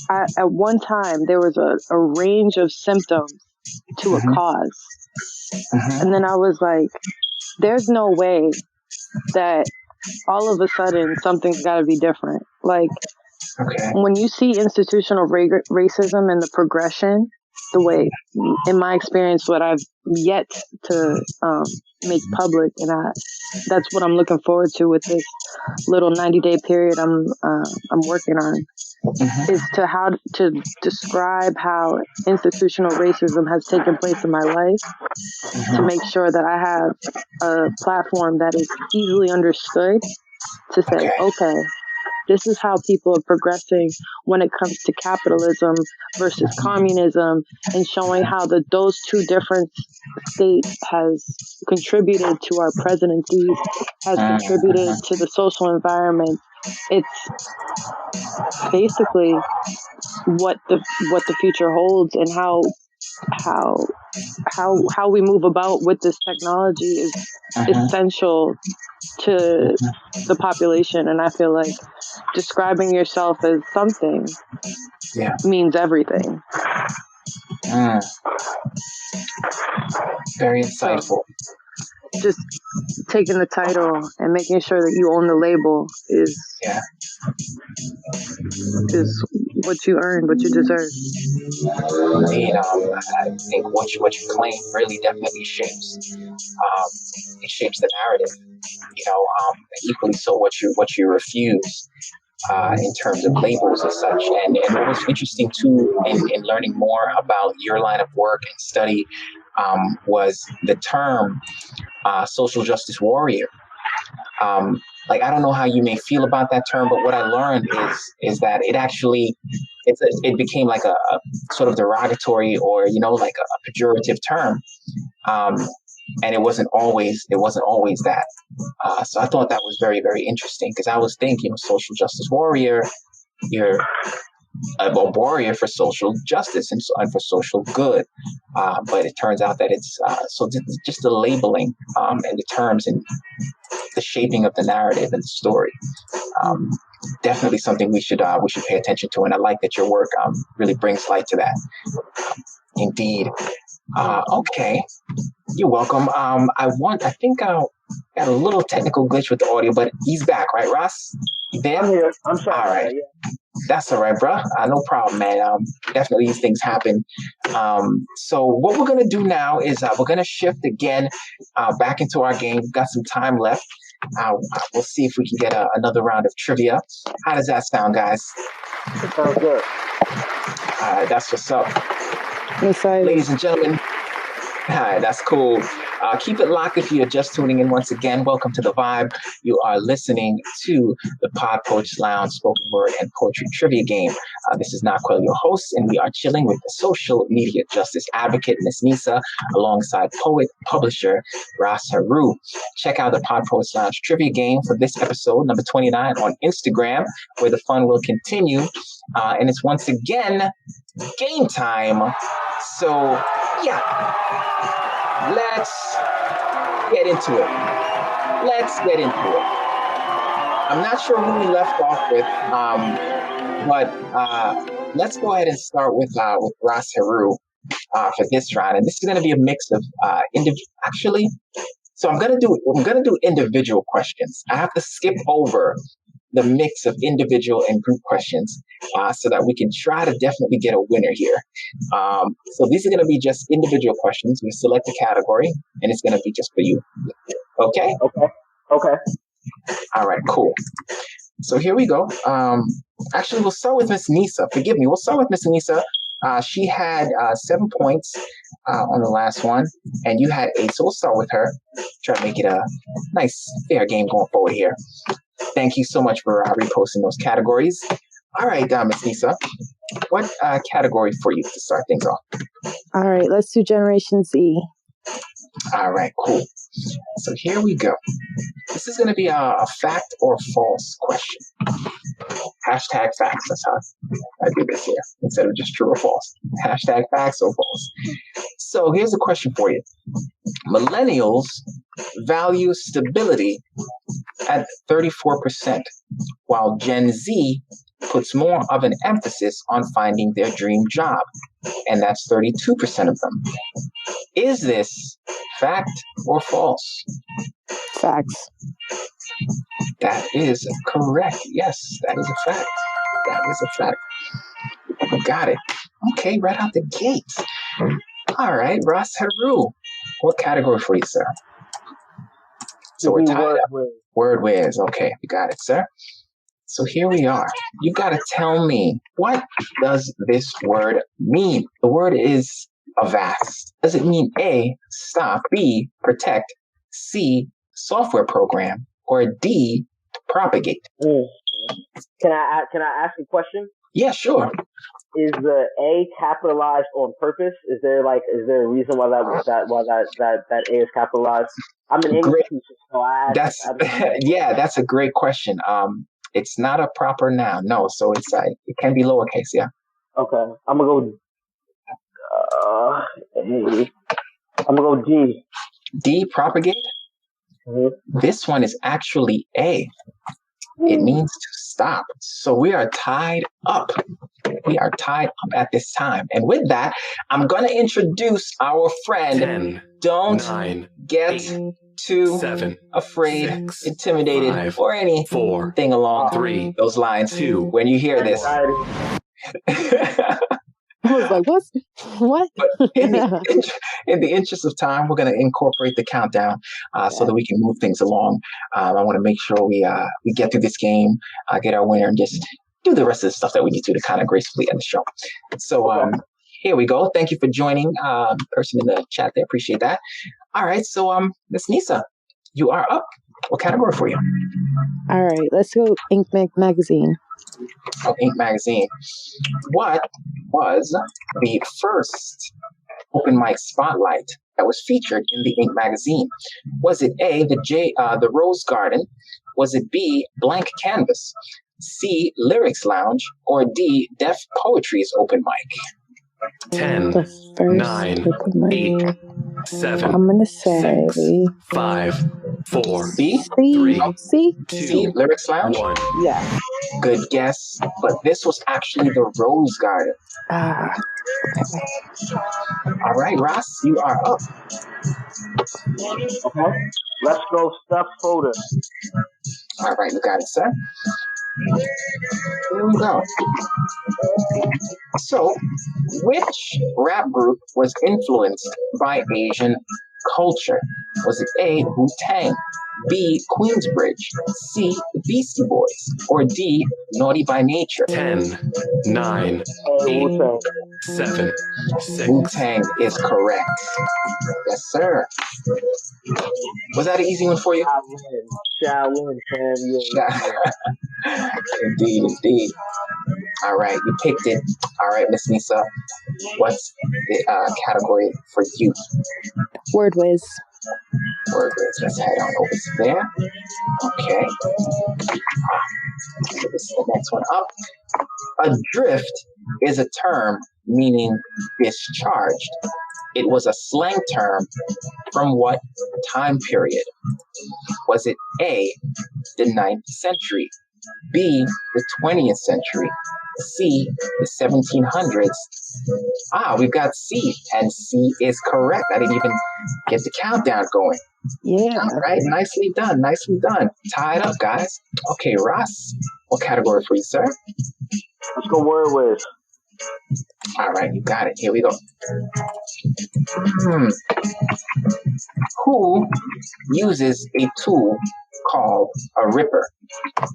at one time, there was a range of symptoms to a cause. And then I was like, there's no way that all of a sudden something's got to be different. Like, when you see institutional racism and the progression, the way, in my experience, what I've yet to make public, and that's what I'm looking forward to with this little 90-day period I'm working on, is to describe how institutional racism has taken place in my life, to make sure that I have a platform that is easily understood, to say, okay, this is how people are progressing when it comes to capitalism versus communism, and showing how those two different states has contributed to our presidencies, has contributed to the social environment. It's basically what the future holds, and how we move about with this technology is essential to the population. And I feel like describing yourself as something means everything. Very insightful. So, just taking the title and making sure that you own the label is what you earned, what you deserve. I think what you claim really definitely shapes the narrative. Equally so what you refuse, in terms of labels and such. And what was interesting too in learning more about your line of work and study, was the term social justice warrior. Like, I don't know how you may feel about that term, but what I learned is that it actually, it became like a sort of derogatory, or like a pejorative term, and it wasn't always that. So I thought that was very, very interesting, because I was thinking, social justice warrior, you're a warrior for social justice and for social good, but it turns out that it's just the labeling, and the terms and the shaping of the narrative and the story. Definitely something we should pay attention to, and I like that your work really brings light to that. Indeed. Okay, you're welcome. I think I got a little technical glitch with the audio, but he's back, right, Ross? You there? I'm here. I'm sorry. All right. That's all right, bro. No problem, man. Definitely these things happen. So what we're going to do now is we're going to shift again back into our game. We've got some time left. We'll see if we can get another round of trivia. How does that sound, guys? It sounds good. All right, that's what's up. Excited. Ladies and gentlemen, hi, that's cool. Keep it locked if you're just tuning in once again. Welcome to The Vibe. You are listening to the PodPoets Lounge spoken word and poetry trivia game. This is Naquel, your host, and we are chilling with the social media justice advocate, Miss Nissa, alongside poet, publisher, Heru. Check out the PodPoets Lounge trivia game for this episode, number 29, on Instagram, where the fun will continue. And it's once again game time. So, yeah. Let's get into it. I'm not sure who we left off with, but let's go ahead and start with Heru for this round. And this is going to be a mix of actually. So I'm gonna do individual questions. I have to skip over the mix of individual and group questions, so that we can try to definitely get a winner here. So these are going to be just individual questions. We select a category, and it's going to be just for you. Okay? Okay. All right, cool. So here we go. Actually, we'll start with Miss Nissa. Forgive me. We'll start with Miss Nissa. She had 7 points on the last one, and you had 8. So we'll start with her. Try to make it a nice, fair game going forward here. Thank you so much for reposting those categories. All right, Ms. Nissa, what category for you to start things off? All right, let's do Generation Z. All right, cool. So here we go. This is going to be a fact or false question. Hashtag facts. That's how I do this here, instead of just true or false. Hashtag facts or false. So here's a question for you. Millennials value stability at 34%, while Gen Z puts more of an emphasis on finding their dream job, and that's 32% of them. Is this fact or false? Facts. That is correct. Yes, that is a fact. That is a fact. Got it. Okay, right out the gate. All right, Ross Heru. What category for you, sir? So we're tied up. Word whiz. Okay, you got it, sir. So here we are. You got to tell me, what does this word mean? The word is avast. Does it mean A, stop, B, protect, C, software program, or D, propagate? Can I ask a question? Yeah, sure. Is the A capitalized on purpose? Is there a reason why that A is capitalized? I'm an English teacher, so that's a great question. It's not a proper noun, no. So it can be lowercase, yeah. Okay, I'm gonna go D. D, propagate. Mm-hmm. This one is actually A. It means to stop. So we are tied up. We are tied up at this time. And with that, I'm going to introduce our friend. 10, Don't 9, get 8, too 7, afraid, 6, intimidated, 5, or anything 4, along 3, those lines. 2. When you hear this. I was like, what? But in the interest of time, we're going to incorporate the countdown so that we can move things along. I want to make sure we get through this game, get our winner, and just do the rest of the stuff that we need to kind of gracefully end the show. So here we go. Thank you for joining, person in the chat there. Appreciate that. All right. So Miss Nissa, you are up. What category for you? All right. Let's go Ink Magazine. Oh, Ink Magazine. What was the first open mic spotlight that was featured in the Ink Magazine? Was it A, the Rose Garden? Was it B, Blank Canvas? C, Lyrics Lounge? Or D, Def Poetry's open mic? 10, 9, 8, 7. I'm gonna say 6, 5, 4, C? 3, C? 2, Lyrics Lounge? 1. Yeah. Good guess, but this was actually the Rose Garden. All right, Ross, you are up. Okay. Let's go stuff folder. All right, you got it, sir. Here we go. So, which rap group was influenced by Asian culture? Was it A, Wu-Tang, B, Queensbridge, C, the Beastie Boys, or D, Naughty by Nature? 10, 9, 8, 7, 6. Wu-Tang is correct. Yes, sir. Was that an easy one for you? Shaolin, Indeed. All right, you picked it. All right, Miss Nissa, what's the category for you? Word whiz. Word whiz. Let's head on over to there. Okay. So this is the next one up. Adrift is a term meaning discharged. It was a slang term from what time period? Was it A, the 9th century, B, the 20th century, C, the 1700s? We've got C, and C is correct. I didn't even get the countdown going. Yeah. All right, nicely done. Tied up, guys. Okay, Ross, what category for you, sir? Let's go word whiz. All right, you got it. Here we go. Who uses a tool called a ripper?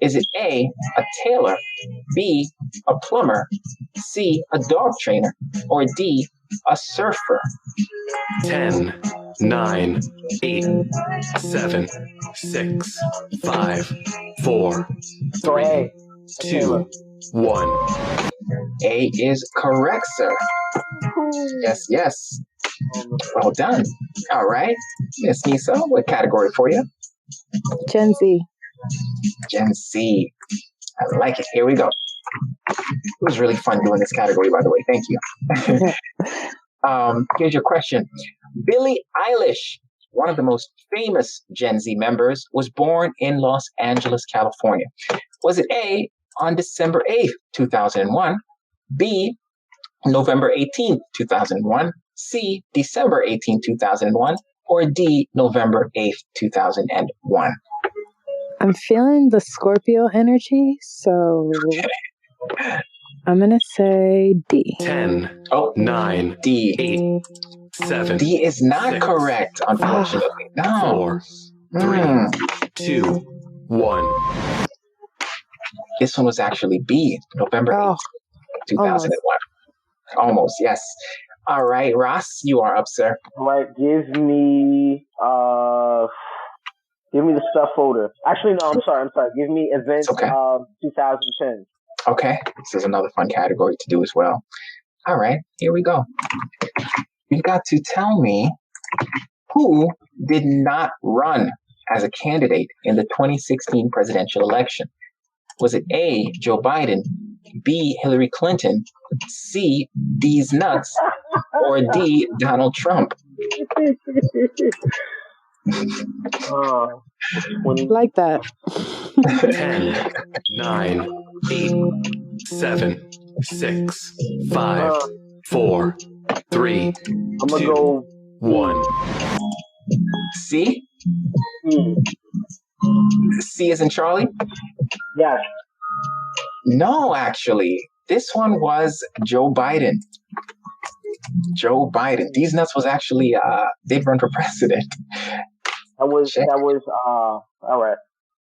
Is it A, a tailor, B, a plumber, C, a dog trainer, or D, a surfer? 10, 9, 8, 7, 6, 5, 4, 3, 2, 1. A is correct, sir. Yes, yes. Well done. All right. Miss Nissa, what category for you? Gen Z. Gen Z. I like it. Here we go. It was really fun doing this category, by the way. Thank you. Here's your question. Billie Eilish, one of the most famous Gen Z members, was born in Los Angeles, California. Was it A, on December 8th, 2001, B, November 18th, 2001, C, December 18th, 2001, or D, November 8th, 2001? I'm feeling the Scorpio energy, so I'm going to say D. 10, Oh, 9, D. 8, 7. D is not 6, correct, unfortunately. No. 4, 3, 2, 1. This one was actually B, November 8th, 2001. Almost, yes. All right, Ross, you are up, sir. All right, give me the stuff folder. Actually, no, I'm sorry. Give me events of 2010. Okay, this is another fun category to do as well. All right, here we go. You've got to tell me who did not run as a candidate in the 2016 presidential election. Was it A, Joe Biden, B, Hillary Clinton, C, D's nuts, or D, Donald Trump? Like that. 10, 9, 8, 7, 6, 5, 4, 3, I'm gonna 2, go 1. C? C as in Charlie? Yes. No, actually. This one was Joe Biden. Joe Biden. These nuts was actually, they've run for president. That was, all right.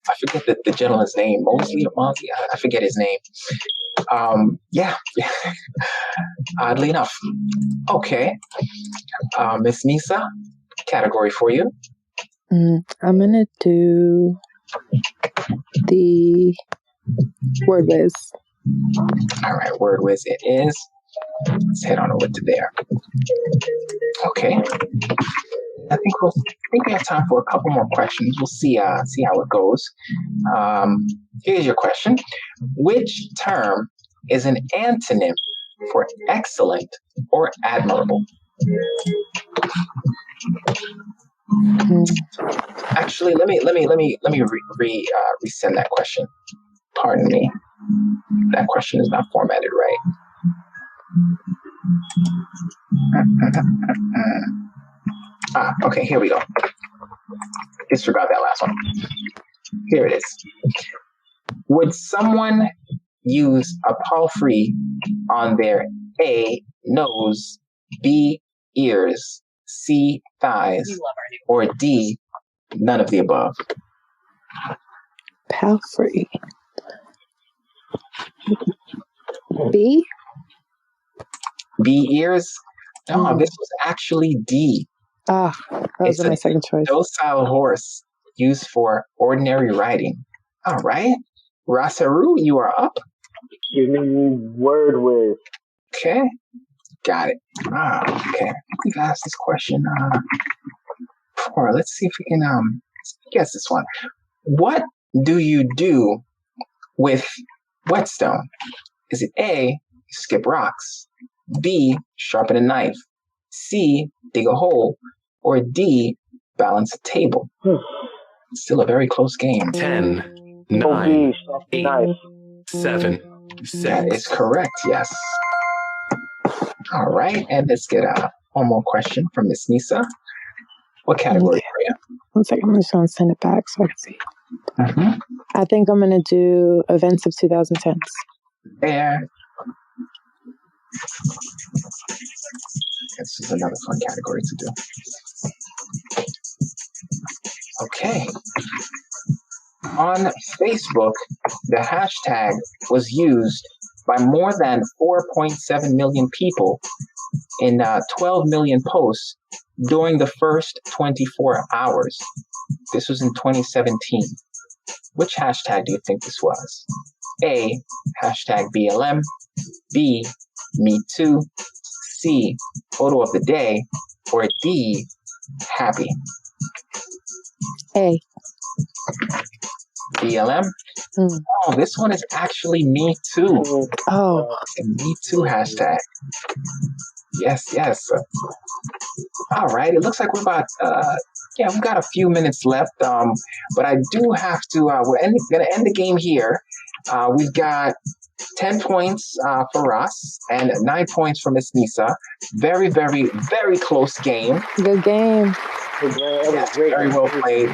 I forget the gentleman's name. Mosley or Mosley? I forget his name. Yeah. Oddly enough. Okay. Miss Nissa, category for you. I'm going to do the word whiz. All right, word whiz it is. Let's head on over to there. Okay. I think we have time for a couple more questions. We'll see how it goes. Here's your question. Which term is an antonym for excellent or admirable? Actually, let me resend that question. Pardon me. That question is not formatted right. Okay, here we go. Disregard that last one. Here it is. Would someone use a palfrey on their A, nose, B, ears, C, thighs, or D, none of the above? Palfrey. B? B, ears? No, this was actually D. That was my second choice. Docile horse used for ordinary riding. All right. Heru, you are up. Give me word with. Okay. Got it. Okay. We've asked this question before. Let's see if we can guess this one. What do you do with whetstone? Is it A, you skip rocks, B, sharpen a knife, C, dig a hole, or D, balance a table? Still a very close game. 10, 9, 8, 7, 6. That is correct, yes. All right, and let's get one more question from Miss Nissa. What category for you? 1 second, I'm just going to send it back so I can see. I think I'm going to do events of 2010s. There. This is another fun category to do. Okay. On Facebook, the hashtag was used by more than 4.7 million people in 12 million posts during the first 24 hours. This was in 2017. Which hashtag do you think this was? A, hashtag BLM, B, Me Too, C, photo of the day, or D, happy? A. BLM? Oh, this one is actually Me Too. Oh. Me Too hashtag. Yes. All right. It looks like we're about, we've got a few minutes left. But I do have to, we're going to end the game here. We've got 10 points for Ross and 9 points for Miss Nissa. Very, very, very close game. Good game. Yes, very well played.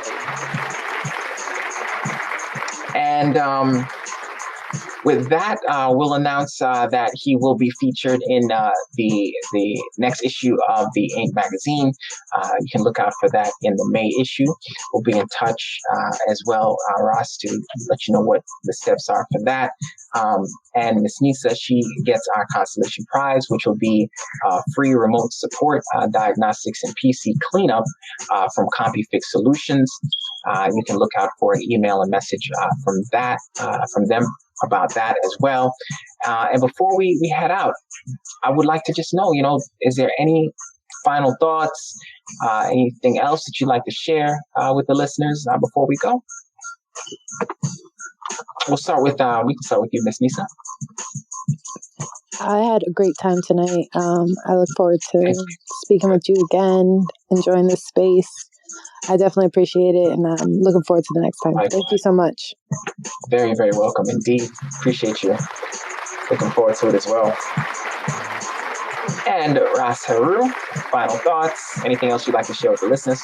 And with that, we'll announce that he will be featured in the next issue of the Ain't magazine. You can look out for that in the May issue. We'll be in touch as well, Ross, to let you know what the steps are for that. And Miss Nissa, she gets our consolation prize, which will be free remote support, diagnostics, and PC cleanup from CompuFix Solutions. You can look out for an email and message from them about that as well. And before we head out, I would like to just know, is there any final thoughts, anything else that you'd like to share with the listeners before we go? We can start with you, Miss Nissa. I had a great time tonight. I look forward to speaking with you again, enjoying this space. I definitely appreciate it, and I'm looking forward to the next time. Thank you so much. Very, very welcome indeed. Appreciate you. Looking forward to it as well. And Heru, final thoughts. Anything else you'd like to share with the listeners?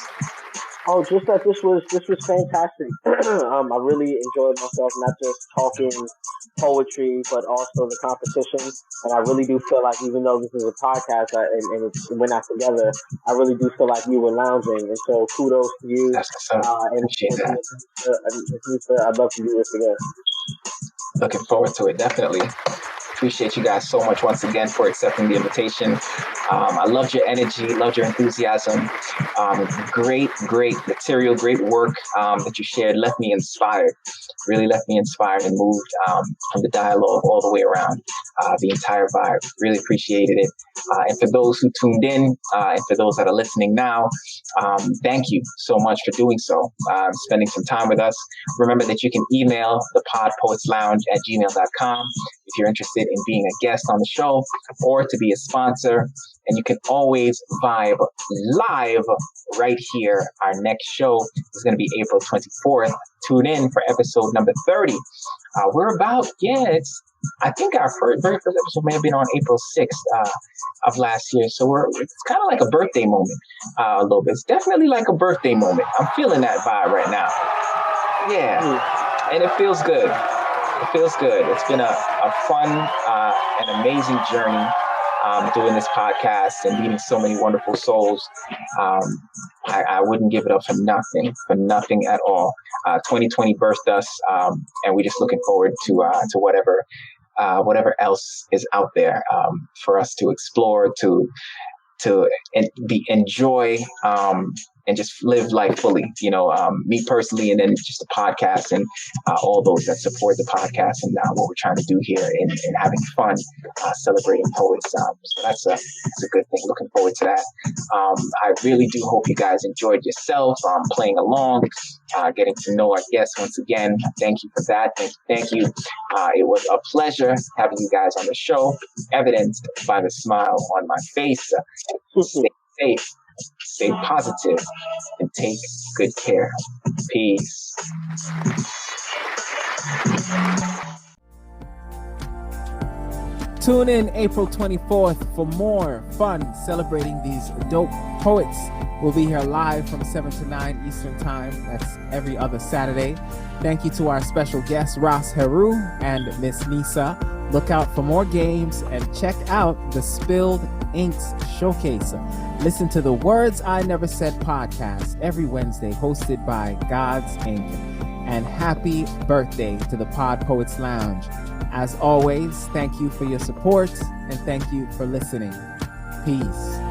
Oh, just that this was fantastic. I really enjoyed myself, not just talking poetry, but also the competition. And I really do feel like, even though this is a podcast and we're not together, I really do feel like you were lounging. And so kudos to you. That's what's up. Appreciate that. I'd love to do this again. Looking forward to it, definitely. Appreciate you guys so much once again for accepting the invitation. I loved your energy, loved your enthusiasm. Great material, great work that you shared. Left me inspired, really left me inspired and moved from the dialogue all the way around the entire vibe. Really appreciated it. And for those who tuned in and for those that are listening now, thank you so much for doing so, spending some time with us. Remember that you can email thepodpoetslounge@gmail.com if you're interested in being a guest on the show or to be a sponsor. And you can always vibe live right here. Our next show is going to be April 24th. Tune in for episode number 30. We're about, I think our very first episode may have been on April 6th of last year. So it's kind of like a birthday moment a little bit. It's definitely like a birthday moment. I'm feeling that vibe right now. Yeah, and it feels good. It feels good. It's been a fun and amazing journey doing this podcast and meeting so many wonderful souls. I wouldn't give it up for nothing at all. 2020 birthed us, and we're just looking forward to whatever else is out there for us to explore, to enjoy, and just live life fully, me personally, and then just the podcast and all those that support the podcast and what we're trying to do here and having fun, celebrating poets. So that's a good thing. Looking forward to that. I really do hope you guys enjoyed yourself playing along, getting to know our guests once again. Thank you for that. Thank you. It was a pleasure having you guys on the show, evidenced by the smile on my face. Stay safe. Stay positive and take good care. Peace. Tune in April 24th for more fun celebrating these dope poets. We'll be here live from 7 to 9 Eastern Time. That's every other Saturday. Thank you to our special guests, Heru and Miss Nissa. Look out for more games and check out the Spilled Inks Showcase. Listen to the Words I Never Said podcast every Wednesday, hosted by God's Ink. and happy birthday to the Pod Poets Lounge. As always, thank you for your support and thank you for listening. Peace.